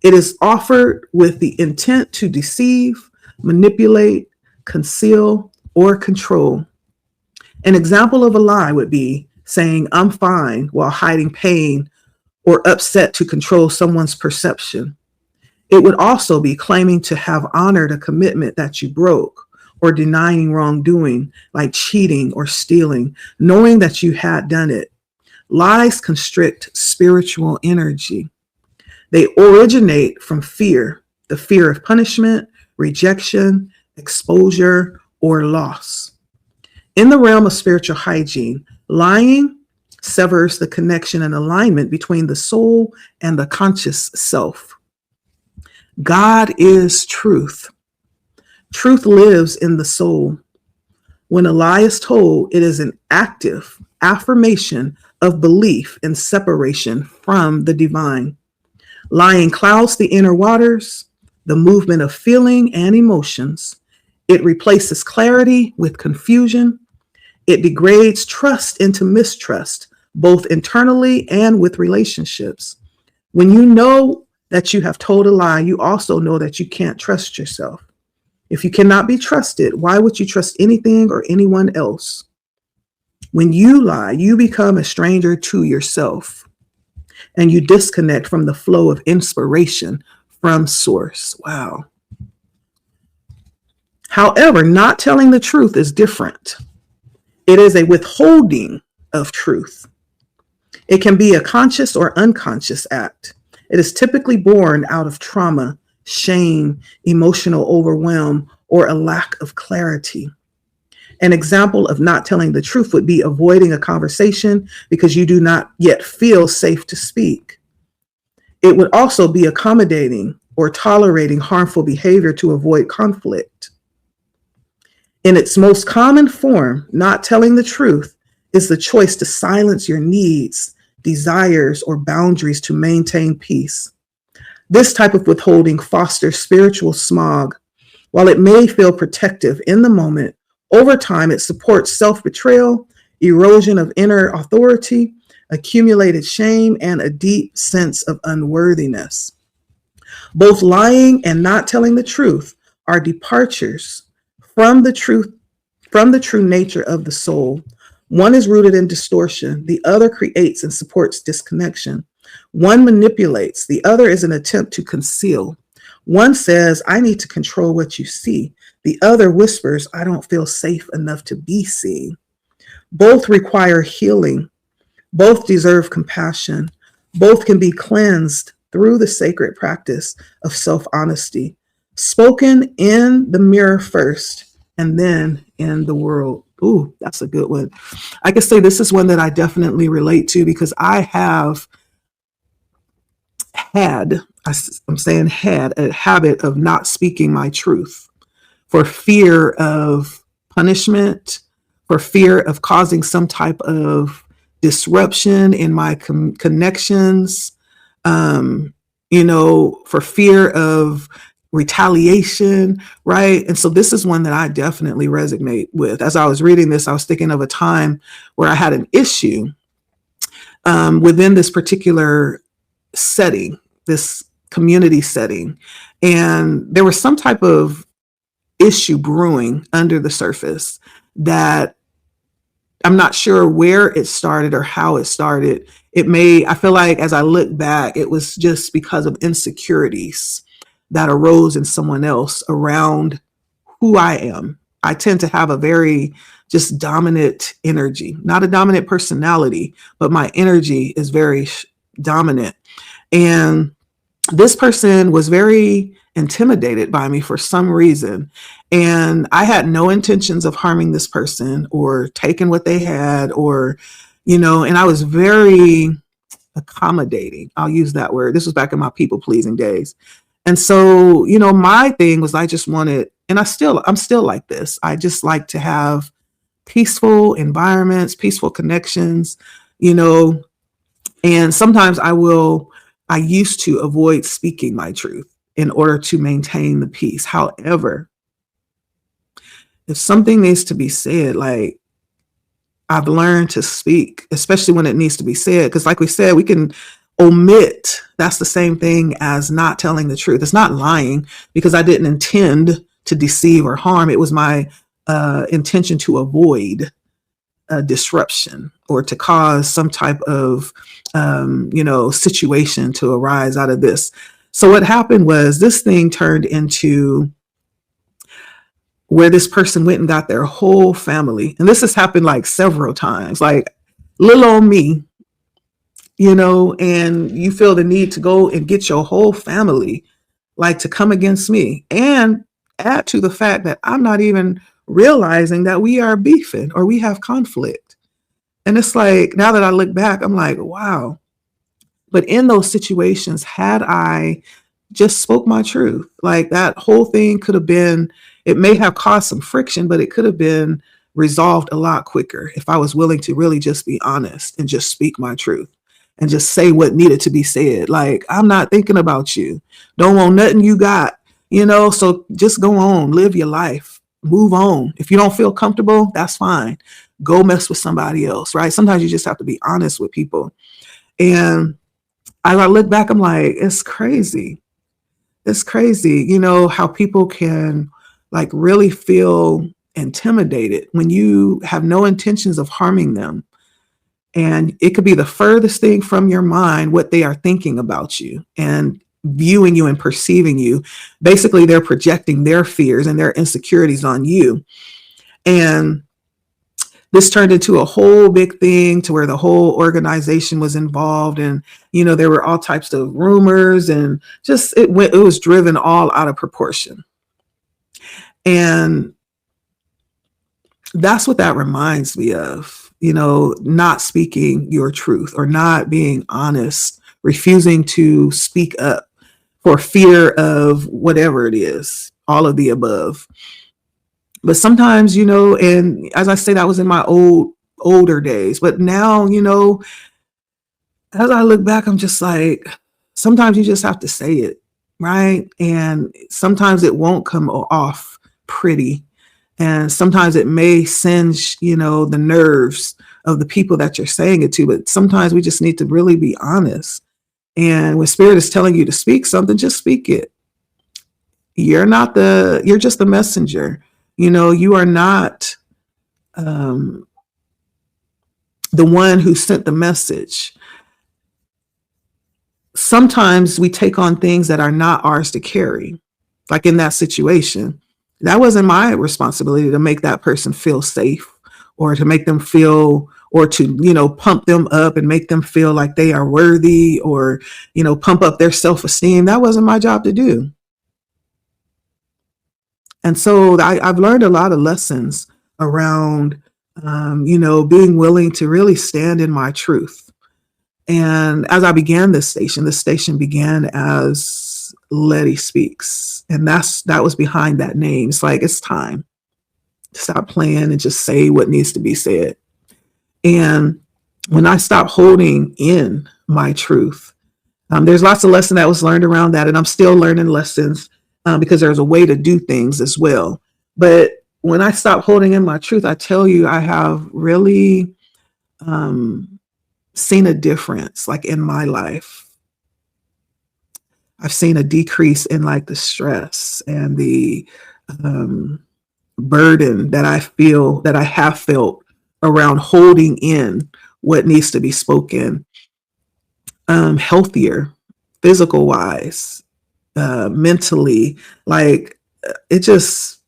It is offered with the intent to deceive, manipulate, conceal, or control. An example of a lie would be saying, I'm fine, while hiding pain or upset to control someone's perception. It would also be claiming to have honored a commitment that you broke, or denying wrongdoing, like cheating or stealing, knowing that you had done it. Lies constrict spiritual energy. They originate from fear, the fear of punishment, rejection, exposure, or loss. In the realm of spiritual hygiene, lying severs the connection and alignment between the soul and the conscious self. God is truth. Truth lives in the soul. When a lie is told, it is an active affirmation of belief and separation from the divine. Lying clouds the inner waters, the movement of feeling and emotions. It replaces clarity with confusion. It degrades trust into mistrust, both internally and with relationships. When you know that you have told a lie, you also know that you can't trust yourself. If you cannot be trusted, why would you trust anything or anyone else? When you lie, you become a stranger to yourself and you disconnect from the flow of inspiration from source. Wow. However, not telling the truth is different. It is a withholding of truth. It can be a conscious or unconscious act. It is typically born out of trauma, shame, emotional overwhelm, or a lack of clarity. An example of not telling the truth would be avoiding a conversation because you do not yet feel safe to speak. It would also be accommodating or tolerating harmful behavior to avoid conflict. In its most common form, not telling the truth is the choice to silence your needs, desires, or boundaries to maintain peace. This type of withholding fosters spiritual smog. While it may feel protective in the moment, over time it supports self-betrayal, erosion of inner authority, accumulated shame, and a deep sense of unworthiness. Both lying and not telling the truth are departures from the true nature of the soul. One is rooted in distortion, the other creates and supports disconnection. One manipulates, the other is an attempt to conceal. One says, I need to control what you see. The other whispers, I don't feel safe enough to be seen. Both require healing. Both deserve compassion. Both can be cleansed through the sacred practice of self-honesty, spoken in the mirror first and then in the world. Ooh, that's a good one. I can say this is one that I definitely relate to because I have I'm saying had a habit of not speaking my truth for fear of punishment, for fear of causing some type of disruption in my connections, for fear of retaliation, right? And so this is one that I definitely resonate with. As I was reading this, I was thinking of a time where I had an issue within this particular setting, this community setting, and there was some type of issue brewing under the surface that I'm not sure where it started or how it started. I feel like as I look back, it was just because of insecurities that arose in someone else around who I am. I tend to have a very just dominant energy, not a dominant personality, but my energy is very dominant. And this person was very intimidated by me for some reason. And I had no intentions of harming this person or taking what they had and I was very accommodating. I'll use that word. This was back in my people pleasing days. And so, my thing was I just wanted, and I'm still like this. I just like to have peaceful environments, peaceful connections, and sometimes I used to avoid speaking my truth in order to maintain the peace. However, if something needs to be said, like I've learned to speak, especially when it needs to be said, because like we said, we can Omit, that's the same thing as not telling the truth. It's not lying, because I didn't intend to deceive or harm. It was my intention to avoid a disruption or to cause some type of situation to arise out of this. So what happened was, this thing turned into where this person went and got their whole family. And this has happened like several times, like little old me, and you feel the need to go and get your whole family, like, to come against me, and add to the fact that I'm not even realizing that we are beefing or we have conflict. And it's like, now that I look back, I'm like, wow. But in those situations, had I just spoke my truth, like, that whole thing could have been, it may have caused some friction, but it could have been resolved a lot quicker if I was willing to really just be honest and just speak my truth and just say what needed to be said. Like, I'm not thinking about you. Don't want nothing you got, so just go on, live your life, move on. If you don't feel comfortable, that's fine. Go mess with somebody else, right? Sometimes you just have to be honest with people. And as I look back, I'm like, it's crazy. It's crazy, how people can, like, really feel intimidated when you have no intentions of harming them. And it could be the furthest thing from your mind what they are thinking about you and viewing you and perceiving you. Basically, they're projecting their fears and their insecurities on you. And this turned into a whole big thing to where the whole organization was involved. And, there were all types of rumors, and just it was driven all out of proportion. And that's what that reminds me of, not speaking your truth or not being honest, refusing to speak up for fear of whatever it is, all of the above. But sometimes, and as I say, that was in my older days. But now, as I look back, I'm just like, sometimes you just have to say it, right? And sometimes it won't come off pretty. And sometimes it may singe, the nerves of the people that you're saying it to. But sometimes we just need to really be honest. And when Spirit is telling you to speak something, just speak it. You're just the messenger. You are not the one who sent the message. Sometimes we take on things that are not ours to carry. Like in that situation, that wasn't my responsibility to make that person feel safe, or to make them feel, or to, pump them up and make them feel like they are worthy, or, pump up their self-esteem. That wasn't my job to do. And so I've learned a lot of lessons around, being willing to really stand in my truth. And as I began this station began as Letty Speaks. And that was behind that name. It's like, it's time to stop playing and just say what needs to be said. And when I stopped holding in my truth, there's lots of lessons that was learned around that. And I'm still learning lessons because there's a way to do things as well. But when I stopped holding in my truth, I tell you, I have really seen a difference, like, in my life. I've seen a decrease in, like, the stress and the burden that I have felt around holding in what needs to be spoken. Healthier, physical wise, mentally, like, it is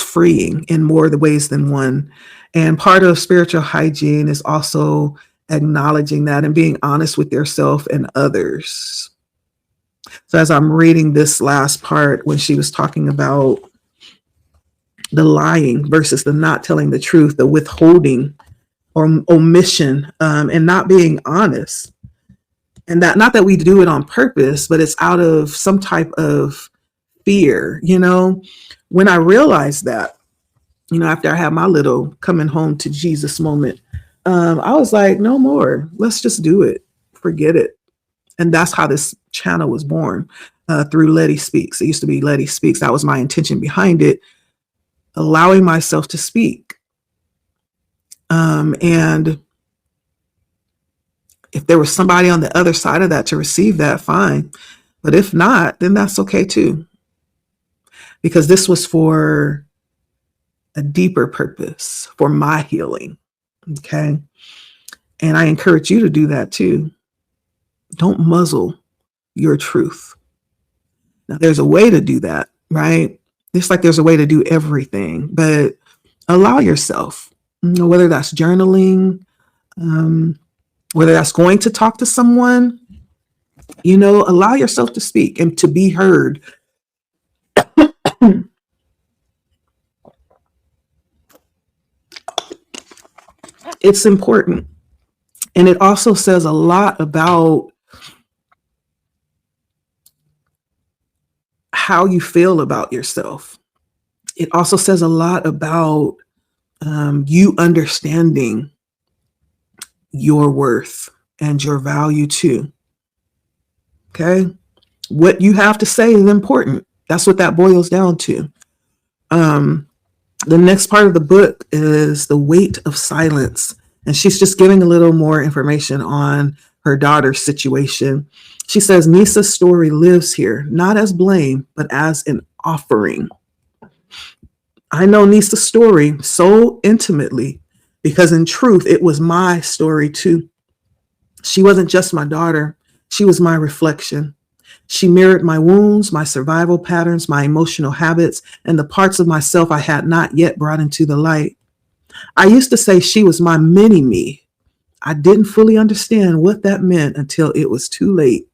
freeing in more the ways than one. And part of spiritual hygiene is also acknowledging that and being honest with yourself and others. So as I'm reading this last part, when she was talking about the lying versus the not telling the truth, the withholding or omission, and not being honest, and that, not that we do it on purpose, but it's out of some type of fear. When I realized that, after I had my little coming home to Jesus moment, I was like, no more. Let's just do it. Forget it. And that's how this channel was born, through Letty Speaks. It used to be Letty Speaks. That was my intention behind it, allowing myself to speak. And If there was somebody on the other side of that to receive that, fine. But if not, then that's okay too. Because this was for a deeper purpose, for my healing. Okay. And I encourage you to do that too. Don't muzzle your truth. Now, there's a way to do that, right? Just like there's a way to do everything, but allow yourself, whether that's journaling, whether that's going to talk to someone, allow yourself to speak and to be heard. It's important. And it also says a lot about how you feel about yourself. It also says a lot about you understanding your worth and your value too. Okay. What you have to say is important. That's what that boils down to. The next part of the book is The Weight of Silence. And she's just giving a little more information on her daughter's situation. She says, Nisa's story lives here, not as blame, but as an offering. I know Nisa's story so intimately because in truth, it was my story too. She wasn't just my daughter. She was my reflection. She mirrored my wounds, my survival patterns, my emotional habits, and the parts of myself I had not yet brought into the light. I used to say she was my mini me. I didn't fully understand what that meant until it was too late.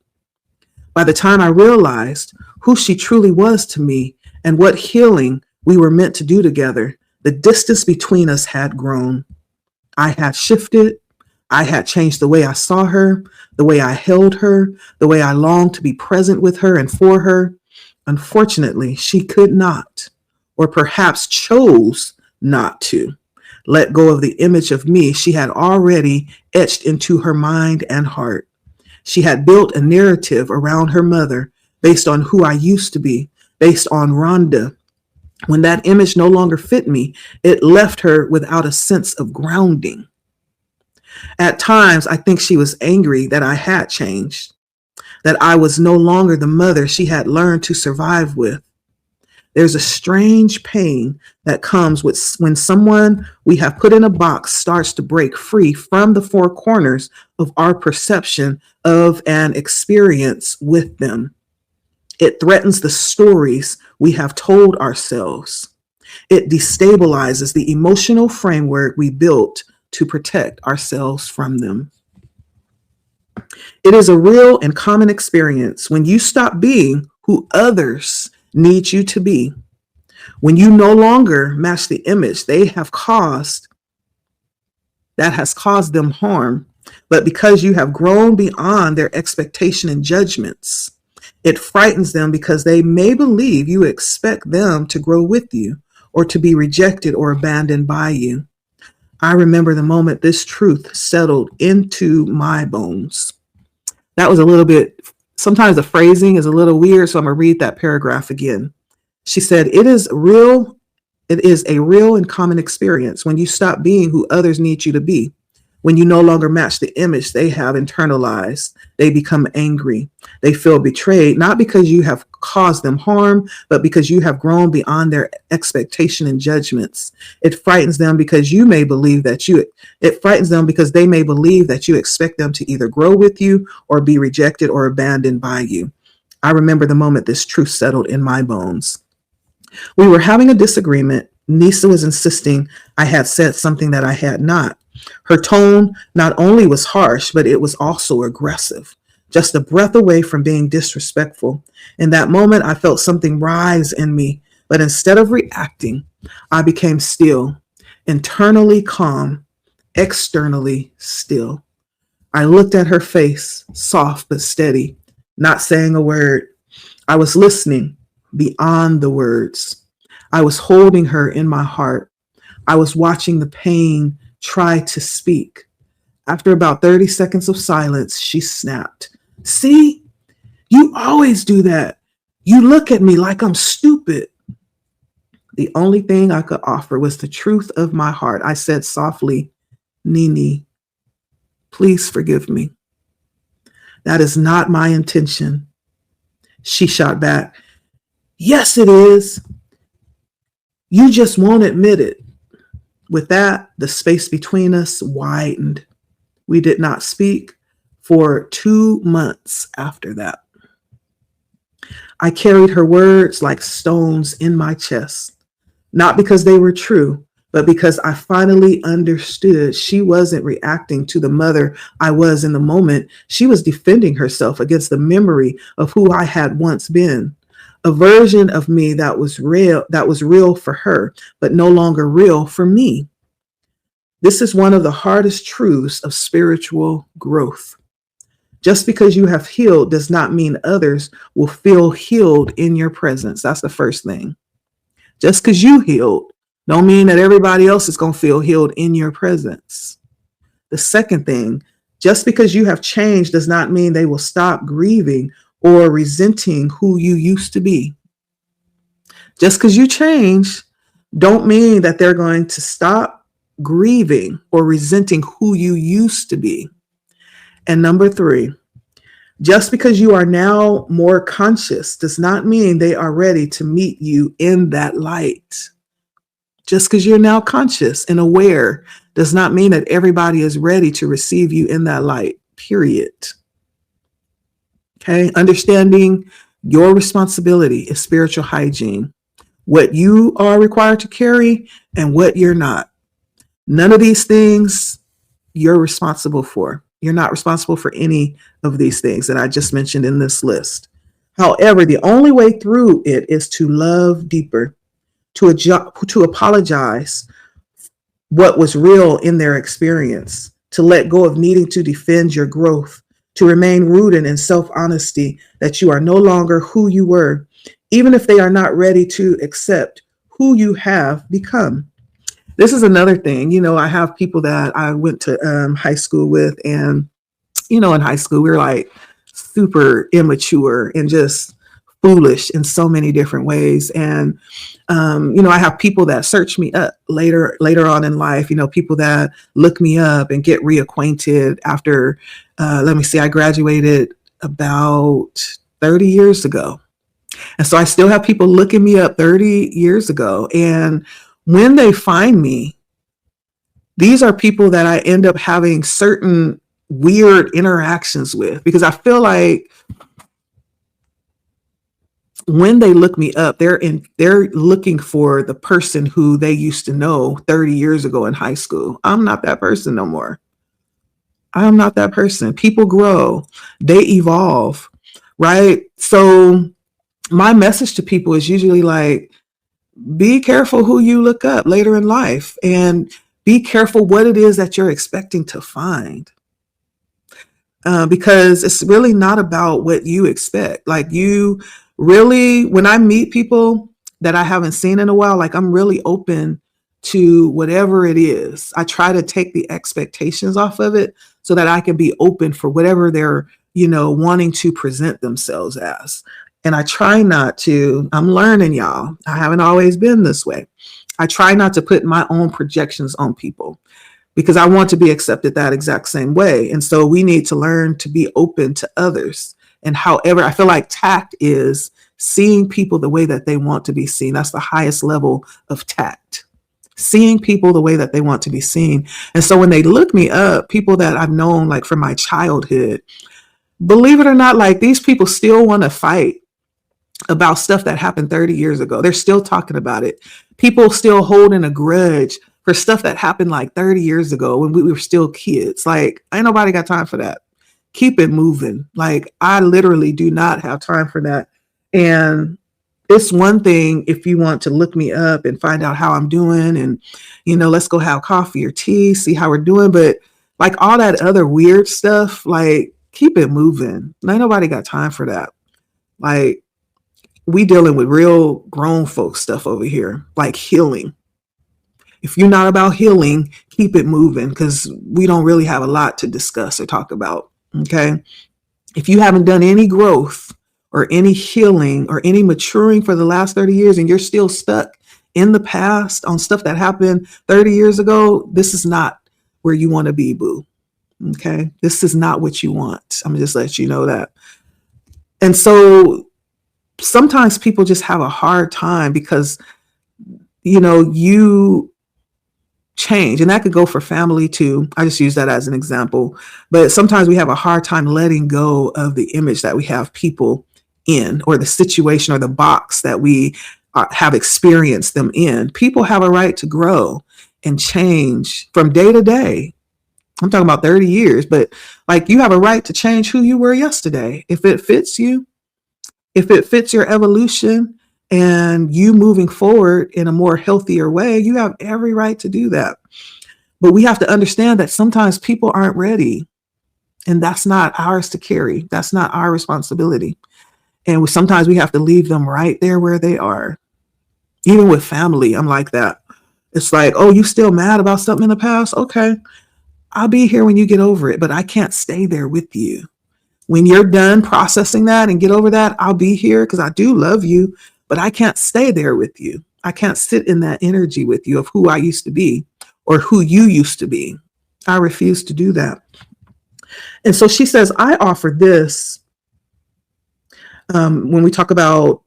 By the time I realized who she truly was to me and what healing we were meant to do together, the distance between us had grown. I had shifted. I had changed the way I saw her, the way I held her, the way I longed to be present with her and for her. Unfortunately, she could not, or perhaps chose not to, let go of the image of me she had already etched into her mind and heart. She had built a narrative around her mother based on who I used to be, based on Rhonda. When that image no longer fit me, it left her without a sense of grounding. At times, I think she was angry that I had changed, that I was no longer the mother she had learned to survive with. There's a strange pain that comes with when someone we have put in a box starts to break free from the four corners of our perception of an experience with them. It threatens the stories we have told ourselves. It destabilizes the emotional framework we built to protect ourselves from them. It is a real and common experience when you stop being who others need you to be. When you no longer match the image they have caused, that has caused them harm, but because you have grown beyond their expectation and judgments, it frightens them because they may believe you expect them to grow with you or to be rejected or abandoned by you. I remember the moment this truth settled into my bones. That was a little bit, sometimes the phrasing is a little weird, so I'm going to read that paragraph again. She said, it is a real and common experience when you stop being who others need you to be. When you no longer match the image they have internalized, they become angry. They feel betrayed, not because you have caused them harm, but because you have grown beyond their expectation and judgments. It frightens them because they may believe that you expect them to either grow with you or be rejected or abandoned by you. I remember the moment this truth settled in my bones. We were having a disagreement. Nisa was insisting I had said something that I had not. Her tone not only was harsh, but it was also aggressive, just a breath away from being disrespectful. In that moment, I felt something rise in me, but instead of reacting, I became still, internally calm, externally still. I looked at her face, soft but steady, not saying a word. I was listening beyond the words. I was holding her in my heart. I was watching the pain try to speak. After about 30 seconds of silence, she snapped. See, you always do that. You look at me like I'm stupid. The only thing I could offer was the truth of my heart. I said softly, Nini, please forgive me. That is not my intention. She shot back, yes, it is. You just won't admit it. With that, the space between us widened. We did not speak for 2 months after that. I carried her words like stones in my chest, not because they were true, but because I finally understood she wasn't reacting to the mother I was in the moment. She was defending herself against the memory of who I had once been. A version of me that was real for her, but no longer real for me. This is one of the hardest truths of spiritual growth. Just because you have healed does not mean others will feel healed in your presence. That's the first thing. Just because you healed don't mean that everybody else is going to feel healed in your presence. The second thing, just because you have changed does not mean they will stop grieving or resenting who you used to be. Just because you change don't mean that they're going to stop grieving or resenting who you used to be. And number 3, just because you are now more conscious does not mean they are ready to meet you in that light. Just because you're now conscious and aware does not mean that everybody is ready to receive you in that light, period. Okay, understanding your responsibility is spiritual hygiene, what you are required to carry and what you're not. None of these things you're responsible for. You're not responsible for any of these things that I just mentioned in this list. However, the only way through it is to love deeper, to apologize what was real in their experience, to let go of needing to defend your growth, to remain rooted in self-honesty that you are no longer who you were, even if they are not ready to accept who you have become. This is another thing. I have people that I went to high school with, and, in high school, we were like super immature and just foolish in so many different ways. And, I have people that search me up later on in life, people that look me up and get reacquainted after, I graduated about 30 years ago. And so I still have people looking me up 30 years ago. And when they find me, these are people that I end up having certain weird interactions with, because I feel like when they look me up, they're looking for the person who they used to know 30 years ago in high school. I'm not that person no more. I'm not that person. People grow, they evolve, right? So my message to people is usually like, be careful who you look up later in life, and be careful what it is that you're expecting to find. Because it's really not about what you expect. Like, you really, when I meet people that I haven't seen in a while, like, I'm really open to whatever it is. I try to take the expectations off of it so that I can be open for whatever they're, wanting to present themselves as. And I try not to, I'm learning, y'all. I haven't always been this way. I try not to put my own projections on people, because I want to be accepted that exact same way. And so we need to learn to be open to others. And however, I feel like tact is seeing people the way that they want to be seen. That's the highest level of tact. Seeing people the way that they want to be seen. And so when they look me up, people that I've known like from my childhood, believe it or not, like, these people still want to fight about stuff that happened 30 years ago. They're still talking about it. People still holding a grudge for stuff that happened like 30 years ago when we were still kids. Like, ain't nobody got time for that. Keep it moving. Like, I literally do not have time for that. And it's one thing if you want to look me up and find out how I'm doing, and, let's go have coffee or tea, see how we're doing. But like, all that other weird stuff, like, keep it moving. Ain't nobody got time for that. Like, we dealing with real grown folk stuff over here, like healing. If you're not about healing, keep it moving, because we don't really have a lot to discuss or talk about. Okay. If you haven't done any growth or any healing or any maturing for the last 30 years, and you're still stuck in the past on stuff that happened 30 years ago, this is not where you want to be, boo. Okay. This is not what you want. I'm going to just let you know that. And so sometimes people just have a hard time because, you change, and that could go for family too. I just use that as an example. But sometimes we have a hard time letting go of the image that we have people in, or the situation or the box that we have experienced them in. People have a right to grow and change from day to day. I'm talking about 30 years, but like, you have a right to change who you were yesterday. If it fits you, if it fits your evolution and you moving forward in a more healthier way, you have every right to do that. But we have to understand that sometimes people aren't ready, and that's not ours to carry. That's not our responsibility. And sometimes we have to leave them right there where they are. Even with family, I'm like that. It's like, oh, you still mad about something in the past? Okay, I'll be here when you get over it, but I can't stay there with you. When you're done processing that and get over that, I'll be here because I do love you, but I can't stay there with you. I can't sit in that energy with you of who I used to be or who you used to be. I refuse to do that. And so she says, I offer this when we talk about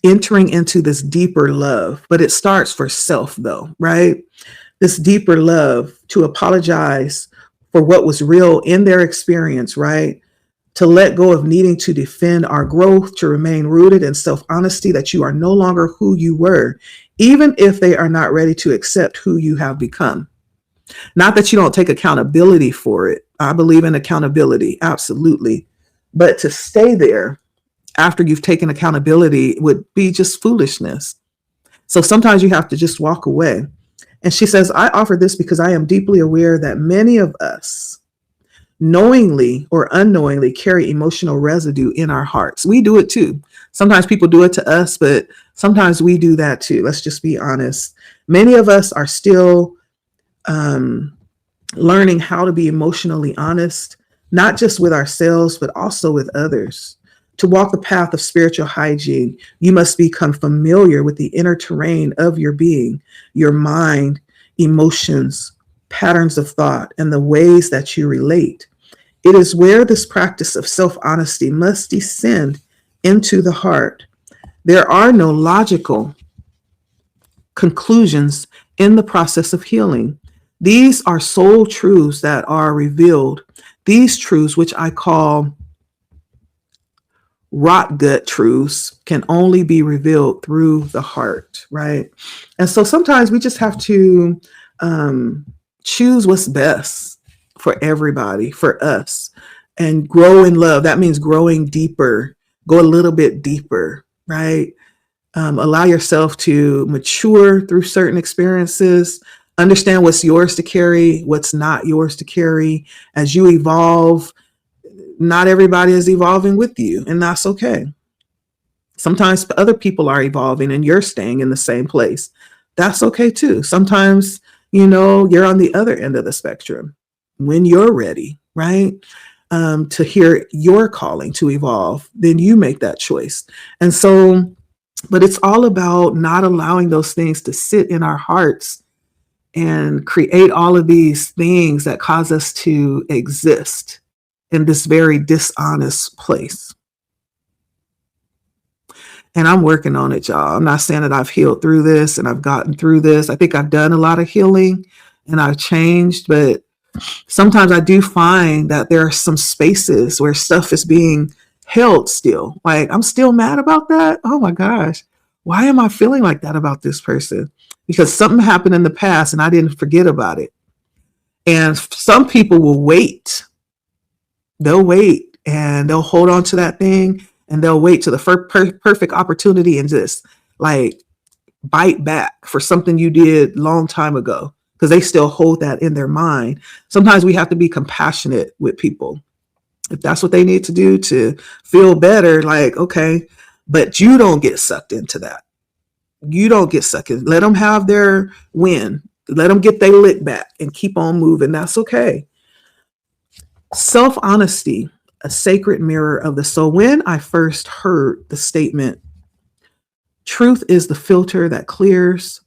entering into this deeper love, but it starts for self though, right? This deeper love, to apologize for what was real in their experience, right? To let go of needing to defend our growth, to remain rooted in self-honesty that you are no longer who you were, even if they are not ready to accept who you have become. Not that you don't take accountability for it. I believe in accountability, absolutely. But to stay there after you've taken accountability would be just foolishness. So sometimes you have to just walk away. And she says, I offer this because I am deeply aware that many of us knowingly or unknowingly carry emotional residue in our hearts. We do it too. Sometimes people do it to us, but sometimes we do that too. Let's just be honest. Many of us are still learning how to be emotionally honest, not just with ourselves, but also with others. To walk the path of spiritual hygiene, you must become familiar with the inner terrain of your being, your mind, emotions, patterns of thought, and the ways that you relate. It is where this practice of self-honesty must descend into the heart. There are no logical conclusions in the process of healing. These are soul truths that are revealed. These truths, which I call rot gut truths, can only be revealed through the heart, right? And so sometimes we just have to choose what's best for everybody, for us, and grow in love. That means growing deeper, go a little bit deeper, right? Allow yourself to mature through certain experiences, understand what's yours to carry, what's not yours to carry. As you evolve, not everybody is evolving with you, and that's okay. Sometimes other people are evolving and you're staying in the same place. That's okay too. Sometimes, you're on the other end of the spectrum when you're ready, right? To hear your calling to evolve, then you make that choice. And so, but it's all about not allowing those things to sit in our hearts and create all of these things that cause us to exist in this very dishonest place. And I'm working on it, y'all. I'm not saying that I've healed through this and I've gotten through this. I think I've done a lot of healing and I've changed, but sometimes I do find that there are some spaces where stuff is being held still. Like, I'm still mad about that. Oh my gosh. Why am I feeling like that about this person? Because something happened in the past and I didn't forget about it. And some people will wait. They'll wait and they'll hold on to that thing and they'll wait to the perfect opportunity and just like bite back for something you did long time ago, because they still hold that in their mind. Sometimes we have to be compassionate with people. If that's what they need to do to feel better, like, okay, but you don't get sucked into that. You don't get sucked in. Let them have their win. Let them get their lick back and keep on moving. That's okay. Self-honesty, a sacred mirror of the soul. When I first heard the statement, truth is the filter that clears,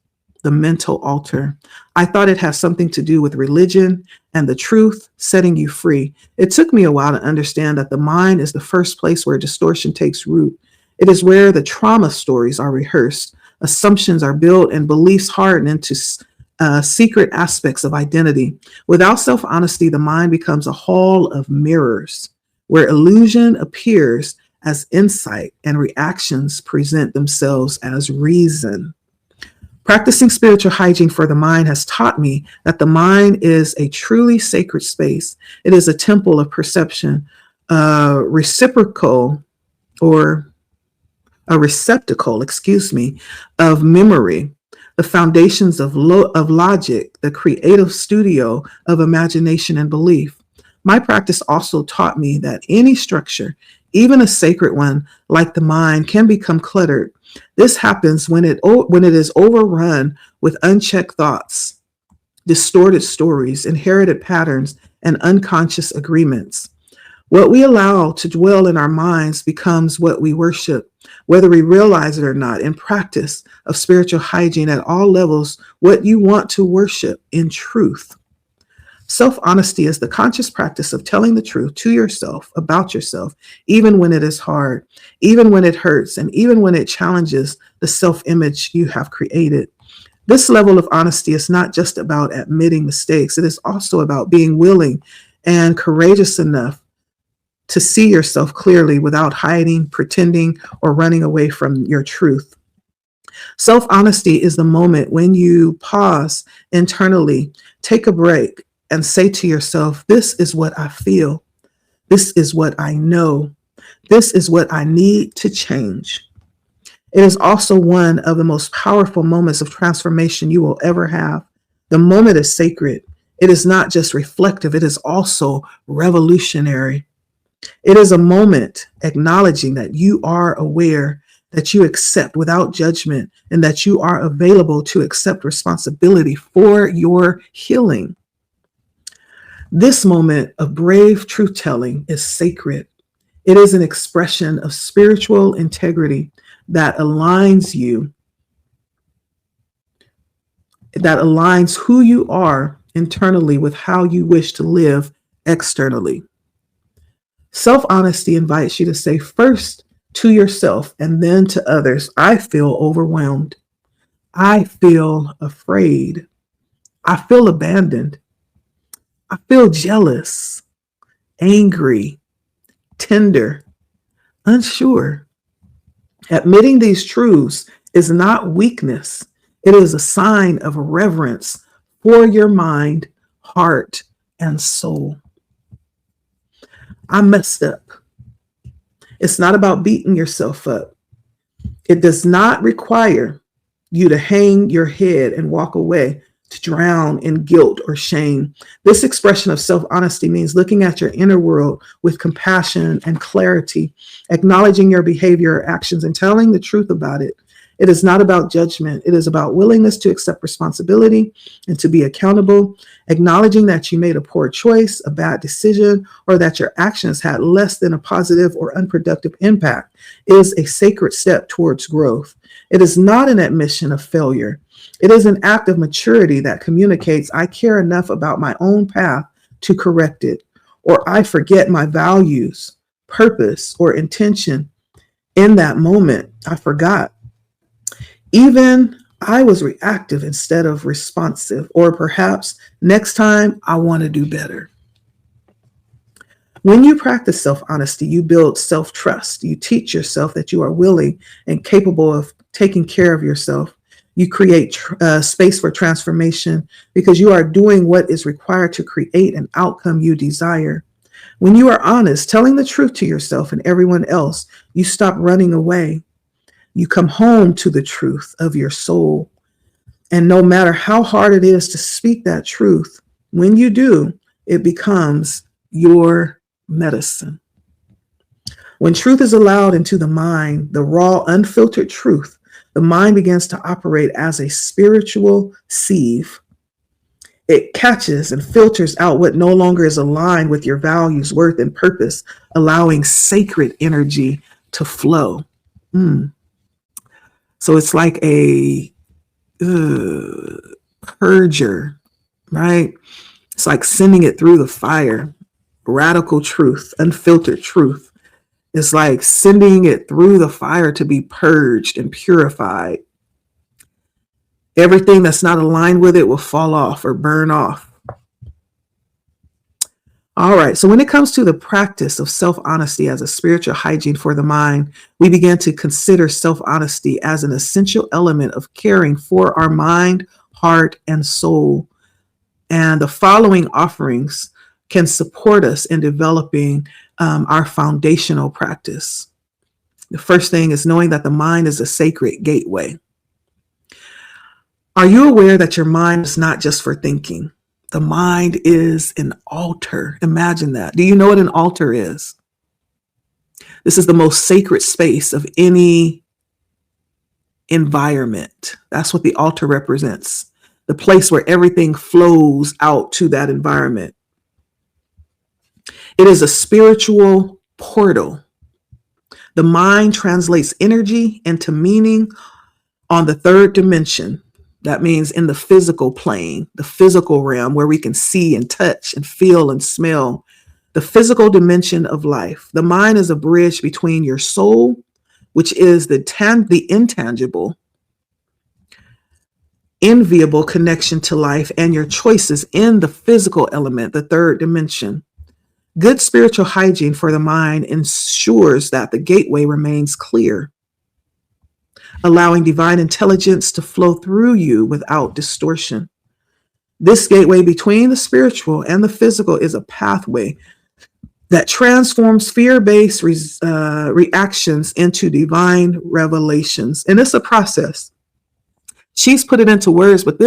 the mental altar. I thought it had something to do with religion and the truth setting you free. It took me a while to understand that the mind is the first place where distortion takes root. It is where the trauma stories are rehearsed, assumptions are built, and beliefs harden into secret aspects of identity. Without self honesty, the mind becomes a hall of mirrors where illusion appears as insight and reactions present themselves as reason. Practicing spiritual hygiene for the mind has taught me that the mind is a truly sacred space. It is a temple of perception, reciprocal or a receptacle, of memory, the foundations of logic, the creative studio of imagination and belief. My practice also taught me that any structure, even a sacred one like the mind, can become cluttered. This happens when it is overrun with unchecked thoughts, distorted stories, inherited patterns, and unconscious agreements. What we allow to dwell in our minds becomes what we worship, whether we realize it or not. In practice of spiritual hygiene at all levels, what you want to worship in truth. Self-honesty is the conscious practice of telling the truth to yourself about yourself, even when it is hard, even when it hurts, and even when it challenges the self-image you have created. This level of honesty is not just about admitting mistakes. It is also about being willing and courageous enough to see yourself clearly without hiding, pretending, or running away from your truth. Self-honesty is the moment when you pause internally, take a break, and say to yourself, this is what I feel. This is what I know. This is what I need to change. It is also one of the most powerful moments of transformation you will ever have. The moment is sacred. It is not just reflective, it is also revolutionary. It is a moment acknowledging that you are aware, that you accept without judgment, and that you are available to accept responsibility for your healing. This moment of brave truth-telling is sacred. It is an expression of spiritual integrity that aligns who you are internally with how you wish to live externally. Self-honesty invites you to say first to yourself and then to others, I feel overwhelmed. I feel afraid. I feel abandoned. I feel jealous, angry, tender, unsure. Admitting these truths is not weakness. It is a sign of reverence for your mind, heart, and soul. I messed up. It's not about beating yourself up. It does not require you to hang your head and walk away to drown in guilt or shame. This expression of self-honesty means looking at your inner world with compassion and clarity, acknowledging your behavior or actions and telling the truth about it. It is not about judgment. It is about willingness to accept responsibility and to be accountable, acknowledging that you made a poor choice, a bad decision, or that your actions had less than a positive or unproductive impact is a sacred step towards growth. It is not an admission of failure. It is an act of maturity that communicates, I care enough about my own path to correct it, or I forget my values, purpose, or intention. In that moment, I forgot. Even I was reactive instead of responsive, or perhaps next time I want to do better. When you practice self-honesty, you build self-trust. You teach yourself that you are willing and capable of taking care of yourself. You create space for transformation because you are doing what is required to create an outcome you desire. When you are honest, telling the truth to yourself and everyone else, you stop running away. You come home to the truth of your soul. And no matter how hard it is to speak that truth, when you do, it becomes your medicine. When truth is allowed into the mind, the raw, unfiltered truth, the mind begins to operate as a spiritual sieve. It catches and filters out what no longer is aligned with your values, worth, and purpose, allowing sacred energy to flow. So it's like a purger, right? It's like sending it through the fire. Radical truth, unfiltered truth. It's like sending it through the fire to be purged and purified. Everything that's not aligned with it will fall off or burn off. All right. So when it comes to the practice of self-honesty as a spiritual hygiene for the mind, we begin to consider self-honesty as an essential element of caring for our mind, heart, and soul. And the following offerings can support us in developing our foundational practice. The first thing is knowing that the mind is a sacred gateway. Are you aware that your mind is not just for thinking? The mind is an altar. Imagine that. Do you know what an altar is? This is the most sacred space of any environment. That's what the altar represents. The place where everything flows out to that environment. It is a spiritual portal. The mind translates energy into meaning on the third dimension. That means in the physical plane, the physical realm where we can see and touch and feel and smell, the physical dimension of life. The mind is a bridge between your soul, which is the intangible, enviable connection to life, and your choices in the physical element, the third dimension. Good spiritual hygiene for the mind ensures that the gateway remains clear, allowing divine intelligence to flow through you without distortion. This gateway between the spiritual and the physical is a pathway that transforms fear-based reactions into divine revelations. And it's a process. She's put it into words, but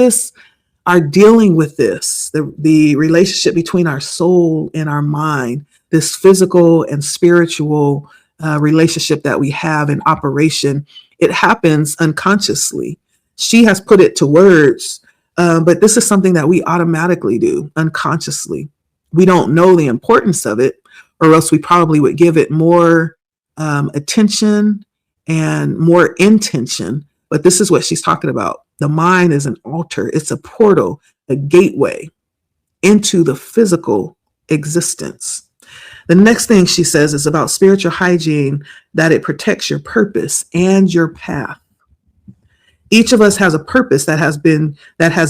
are dealing with this, the relationship between our soul and our mind, this physical and spiritual relationship that we have in operation. It happens unconsciously. She has put it to words, but this is something that we automatically do unconsciously. We don't know the importance of it, or else we probably would give it more attention and more intention. But this is what she's talking about. The mind is an altar. It's a portal, a gateway into the physical existence. The next thing she says is about spiritual hygiene, that it protects your purpose and your path. Each of us has a purpose that has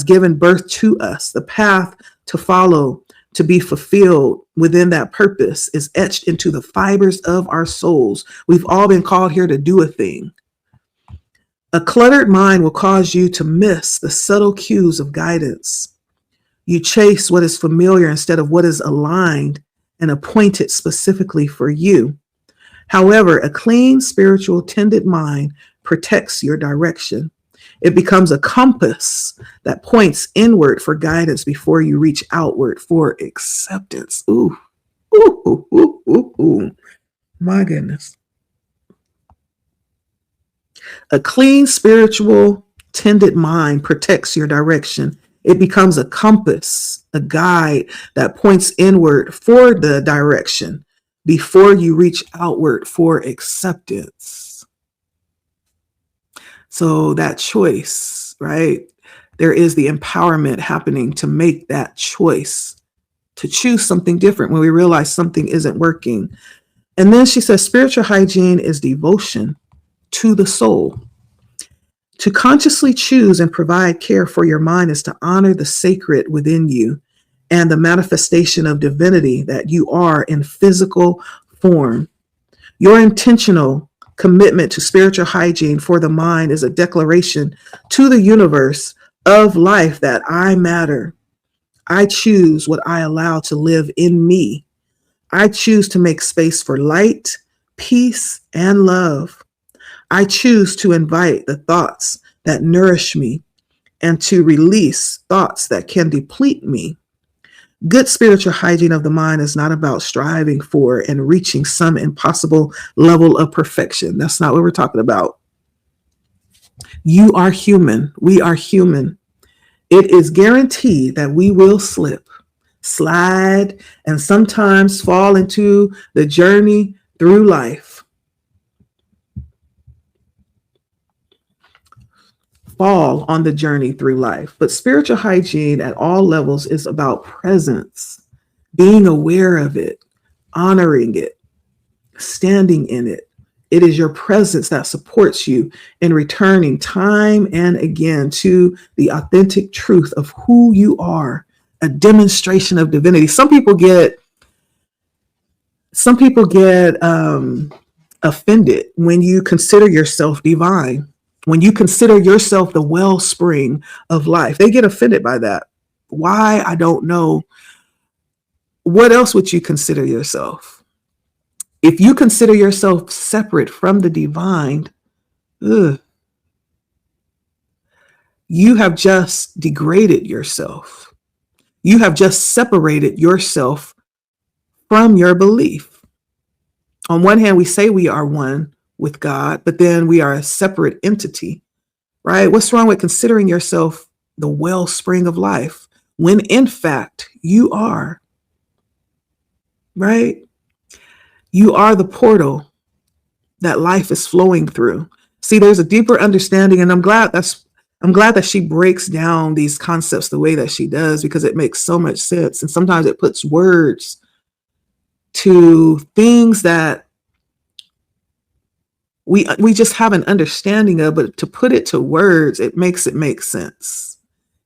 given birth to us. The path to follow, to be fulfilled within that purpose is etched into the fibers of our souls. We've all been called here to do a thing. A cluttered mind will cause you to miss the subtle cues of guidance. You chase what is familiar instead of what is aligned and appointed specifically for you. However, a clean, spiritual, tended mind protects your direction. It becomes a compass that points inward for guidance before you reach outward for acceptance. Ooh, ooh, ooh, ooh, ooh, ooh. My goodness. A clean, spiritual, tended mind protects your direction. It becomes a compass, a guide that points inward for the direction before you reach outward for acceptance. So that choice, right? There is the empowerment happening to make that choice, to choose something different when we realize something isn't working. And then she says, spiritual hygiene is devotion to the soul. To consciously choose and provide care for your mind is to honor the sacred within you and the manifestation of divinity that you are in physical form. Your intentional commitment to spiritual hygiene for the mind is a declaration to the universe of life that I matter. I choose what I allow to live in me. I choose to make space for light, peace, and love. I choose to invite the thoughts that nourish me and to release thoughts that can deplete me. Good spiritual hygiene of the mind is not about striving for and reaching some impossible level of perfection. That's not what we're talking about. You are human. We are human. It is guaranteed that we will slip, slide, and sometimes fall into the journey through life. fall on the journey through life. But spiritual hygiene at all levels is about presence, being aware of it, honoring it, standing in it. It is your presence that supports you in returning time and again to the authentic truth of who you are, a demonstration of divinity. Some people get offended when you consider yourself divine, when you consider yourself the wellspring of life. They get offended by that. Why? I don't know. What else would you consider yourself? If you consider yourself separate from the divine, ugh, you have just degraded yourself. You have just separated yourself from your belief. On one hand, we say we are one with God, but then we are a separate entity, right? What's wrong with considering yourself the wellspring of life when in fact you are, right? You are the portal that life is flowing through. See, there's a deeper understanding, and I'm glad that she breaks down these concepts the way that she does, because it makes so much sense. And sometimes it puts words to things that we just have an understanding of, but to put it to words, it makes it make sense.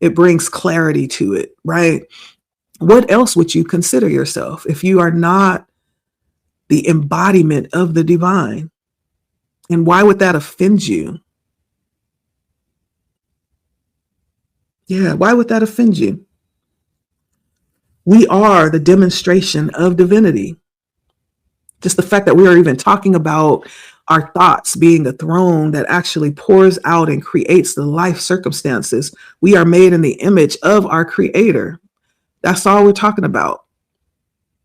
It brings clarity to it, right? What else would you consider yourself if you are not the embodiment of the divine? And why would that offend you? Yeah, why would that offend you? We are the demonstration of divinity. Just the fact that we are even talking about our thoughts being a throne that actually pours out and creates the life circumstances. We are made in the image of our creator. That's all we're talking about,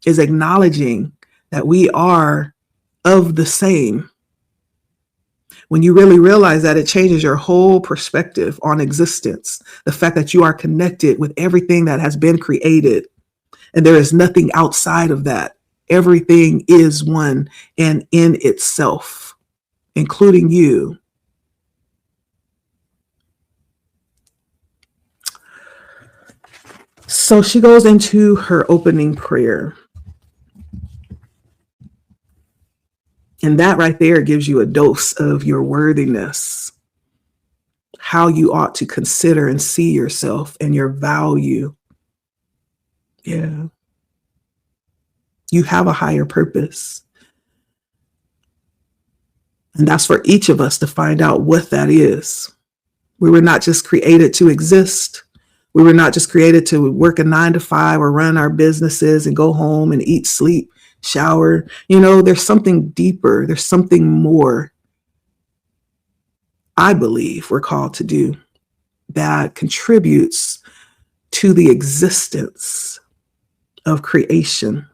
is acknowledging that we are of the same. When you really realize that, it changes your whole perspective on existence. The fact that you are connected with everything that has been created, and there is nothing outside of that. Everything is one and in itself, including you. So she goes into her opening prayer. And that right there gives you a dose of your worthiness, how you ought to consider and see yourself and your value. Yeah. You have a higher purpose. And that's for each of us to find out what that is. We were not just created to exist. We were not just created to work a 9 to 5 or run our businesses and go home and eat, sleep, shower. There's something deeper. There's something more, I believe, we're called to do that contributes to the existence of creation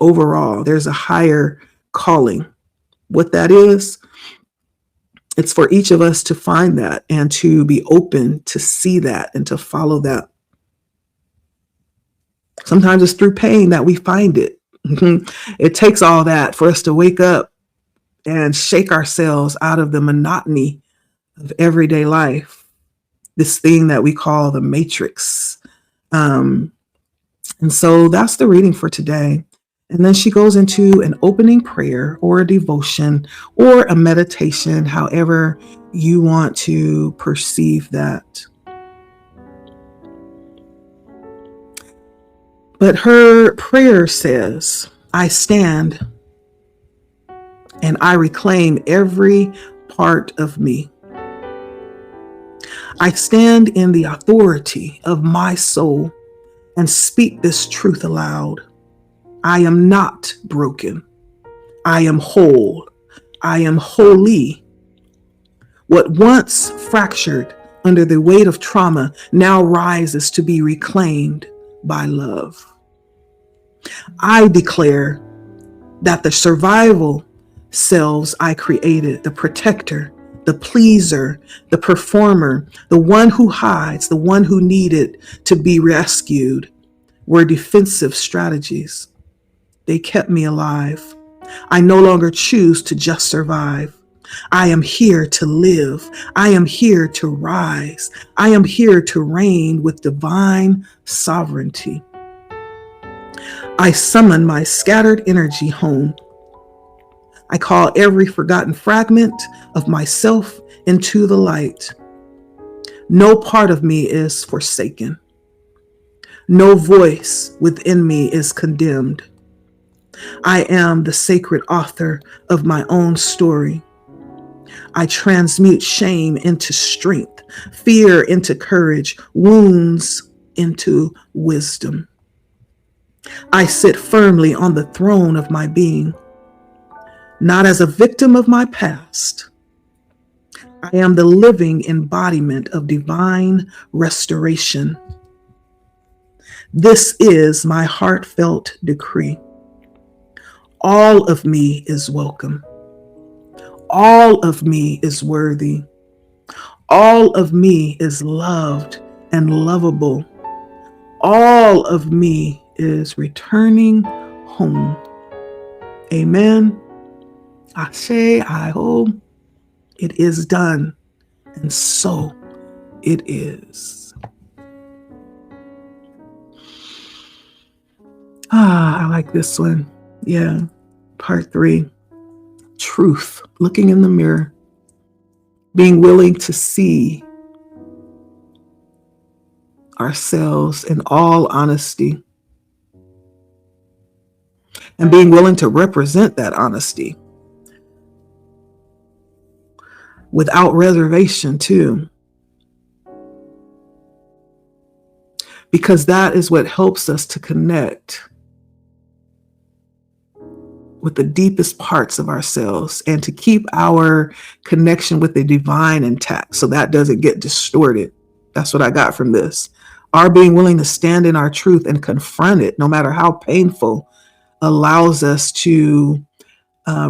overall. There's a higher calling. What that is, it's for each of us to find that and to be open to see that and to follow that. Sometimes it's through pain that we find it. It takes all that for us to wake up and shake ourselves out of the monotony of everyday life, this thing that we call the matrix. And so that's the reading for today. And then she goes into an opening prayer or a devotion or a meditation, however you want to perceive that. But her prayer says, I stand and I reclaim every part of me. I stand in the authority of my soul and speak this truth aloud. I am not broken. I am whole. I am holy. What once fractured under the weight of trauma now rises to be reclaimed by love. I declare that the survival selves I created, the protector, the pleaser, the performer, the one who hides, the one who needed to be rescued, were defensive strategies. They kept me alive. I no longer choose to just survive. I am here to live. I am here to rise. I am here to reign with divine sovereignty. I summon my scattered energy home. I call every forgotten fragment of myself into the light. No part of me is forsaken. No voice within me is condemned. I am the sacred author of my own story. I transmute shame into strength, fear into courage, wounds into wisdom. I sit firmly on the throne of my being, not as a victim of my past. I am the living embodiment of divine restoration. This is my heartfelt decree. All of me is welcome. All of me is worthy. All of me is loved and lovable. All of me is returning home. Amen. Ashe, I hope it is done. And so it is. I like this one. Yeah. Part 3. Truth. Looking in the mirror. Being willing to see ourselves in all honesty. And being willing to represent that honesty without reservation too. Because that is what helps us to connect with the deepest parts of ourselves and to keep our connection with the divine intact so that doesn't get distorted. That's what I got from this. Our being willing to stand in our truth and confront it, no matter how painful, allows us to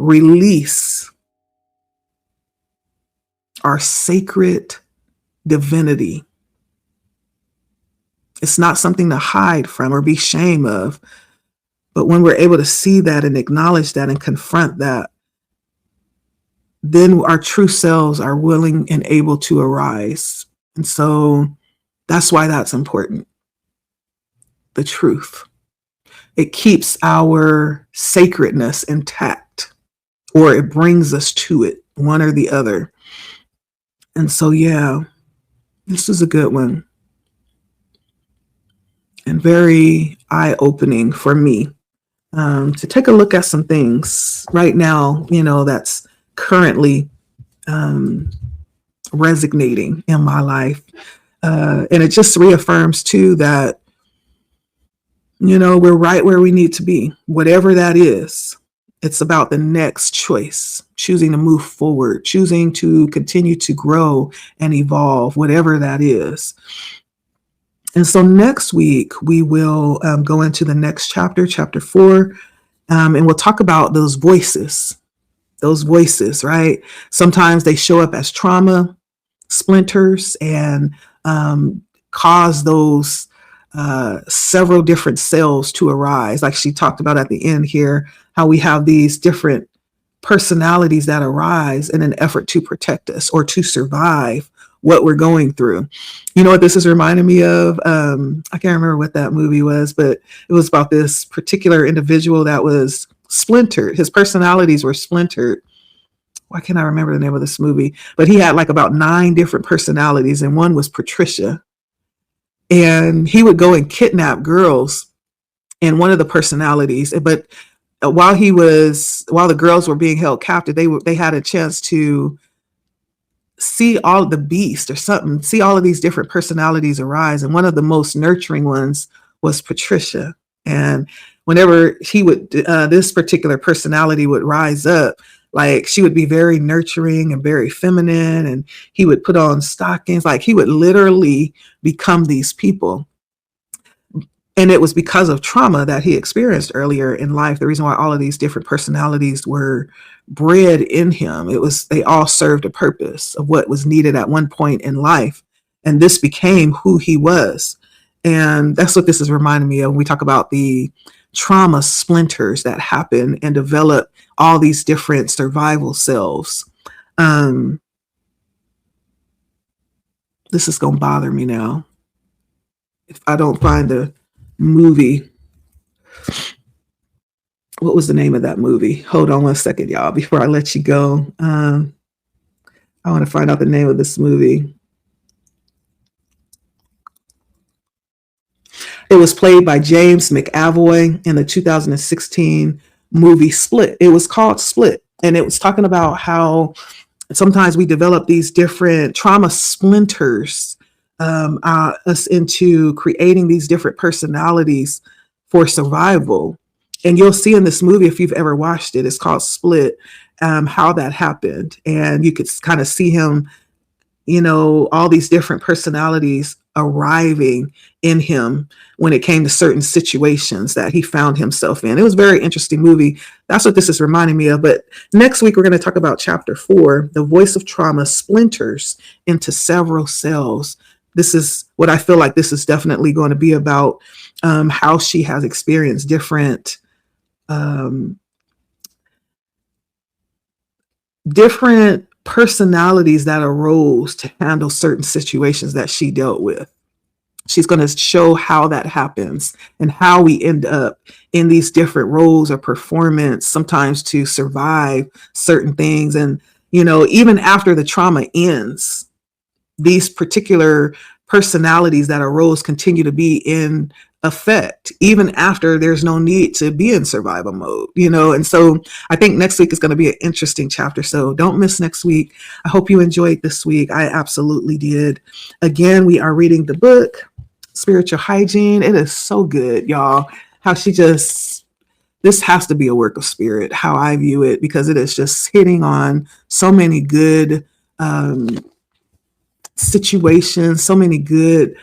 release our sacred divinity. It's not something to hide from or be ashamed of. But when we're able to see that and acknowledge that and confront that, then our true selves are willing and able to arise. And so that's why that's important. The truth. It keeps our sacredness intact, or it brings us to it, one or the other. And so, yeah, this is a good one. And very eye-opening for me. To take a look at some things right now, that's currently resonating in my life. And it just reaffirms too that, we're right where we need to be, whatever that is. It's about the next choice, choosing to move forward, choosing to continue to grow and evolve, whatever that is. And so next week, we will go into the next chapter, chapter 4, and we'll talk about those voices, right? Sometimes they show up as trauma splinters and cause those several different cells to arise. Like she talked about at the end here, how we have these different personalities that arise in an effort to protect us or to survive what we're going through. You know what this is reminding me of? I can't remember what that movie was, but it was about this particular individual that was splintered. His personalities were splintered. Why can't I remember the name of this movie? But he had like about 9 different personalities, and one was Patricia. And he would go and kidnap girls in one of the personalities. But while the girls were being held captive, they had a chance to see all the beast or something, see all of these different personalities arise. And one of the most nurturing ones was Patricia. And whenever this particular personality would rise up, like she would be very nurturing and very feminine, and he would put on stockings, like he would literally become these people. And it was because of trauma that he experienced earlier in life. The reason why all of these different personalities were bred in him, they all served a purpose of what was needed at one point in life. And this became who he was. And that's what this is reminding me of when we talk about the trauma splinters that happen and develop all these different survival selves Um, this is going to bother me now if I don't find the movie. What was the name of that movie? Hold on one second, y'all, before I let you go. I want to find out the name of this movie. It was played by James McAvoy in the 2016 movie Split. It was called Split, and it was talking about how sometimes we develop these different trauma splinters us into creating these different personalities for survival. And you'll see in this movie, if you've ever watched it, it's called Split, how that happened. And you could kind of see him, all these different personalities arriving in him when it came to certain situations that he found himself in. It was a very interesting movie. That's what this is reminding me of. But next week, we're going to talk about chapter 4, the voice of trauma splinters into several cells. This is what I feel like this is definitely going to be about, how she has experienced different personalities that arose to handle certain situations that she dealt with. She's going to show how that happens and how we end up in these different roles of performance, sometimes to survive certain things. And, even after the trauma ends, these particular personalities that arose continue to be in effect, even after there's no need to be in survival mode, And so I think next week is going to be an interesting chapter. So don't miss next week. I hope you enjoyed this week. I absolutely did. Again, we are reading the book, Spiritual Hygiene. It is so good, y'all. How this has to be a work of spirit, how I view it, because it is just hitting on so many good situations, so many good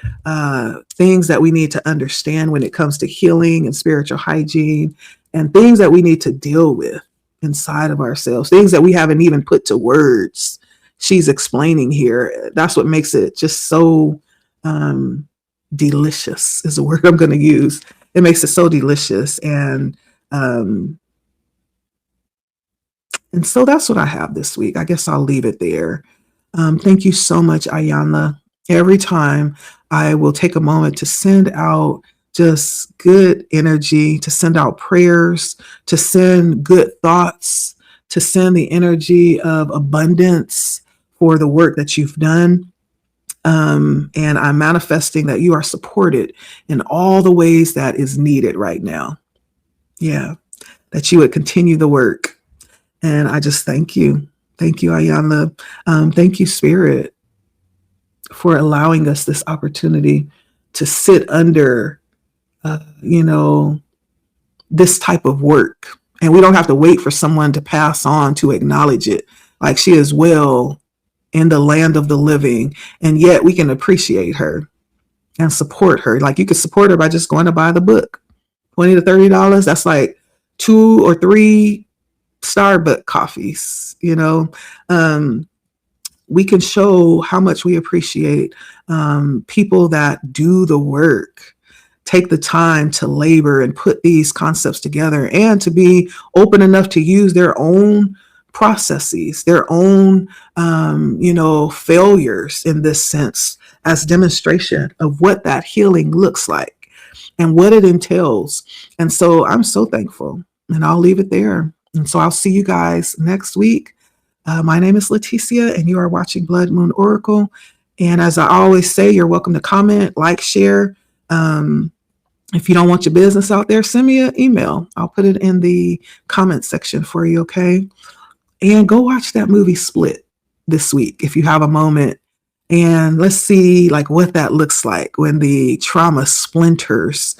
things that we need to understand when it comes to healing and spiritual hygiene, and things that we need to deal with inside of ourselves, things that we haven't even put to words. She's explaining here. That's what makes it just so delicious, is the word I'm going to use. It makes it so delicious. And so that's what I have this week. I guess I'll leave it there. Thank you so much, Ayanna. Every time I will take a moment to send out just good energy, to send out prayers, to send good thoughts, to send the energy of abundance for the work that you've done. And I'm manifesting that you are supported in all the ways that is needed right now. Yeah, that you would continue the work. And I just thank you. Thank you, Ayanna. Thank you, Spirit, for allowing us this opportunity to sit under, this type of work. And we don't have to wait for someone to pass on to acknowledge it. Like, she is well in the land of the living, and yet we can appreciate her and support her. Like, you could support her by just going to buy the book. $20 to $30. That's like 2 or 3 Starbucks coffees. We can show how much we appreciate people that do the work, take the time to labor and put these concepts together, and to be open enough to use their own processes, their own, failures in this sense, as demonstration of what that healing looks like and what it entails. And so I'm so thankful, and I'll leave it there. And so I'll see you guys next week. My name is Leticia, and you are watching Blood Moon Oracle. And as I always say, you're welcome to comment, like, share. If you don't want your business out there, send me an email. I'll put it in the comment section for you, okay? And go watch that movie Split this week if you have a moment. And let's see what that looks like when the trauma splinters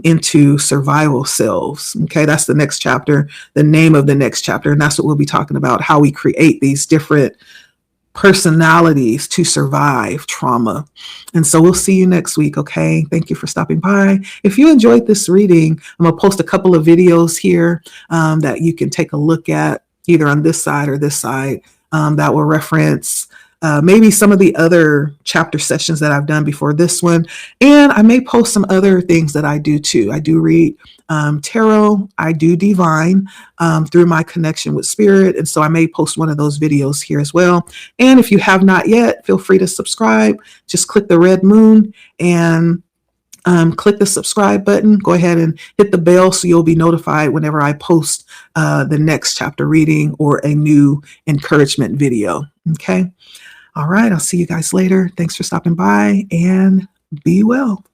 into survival cells. Okay, that's the next chapter, the name of the next chapter. And that's what we'll be talking about, how we create these different personalities to survive trauma. And so we'll see you next week. Okay, thank you for stopping by. If you enjoyed this reading, I'm gonna post a couple of videos here that you can take a look at, either on this side or this side, that will reference maybe some of the other chapter sessions that I've done before this one. And I may post some other things that I do too. I do read tarot, I do divine through my connection with spirit. And so I may post one of those videos here as well. And if you have not yet, feel free to subscribe. Just click the red moon and click the subscribe button. Go ahead and hit the bell so you'll be notified whenever I post the next chapter reading or a new encouragement video. Okay. All right. I'll see you guys later. Thanks for stopping by and be well.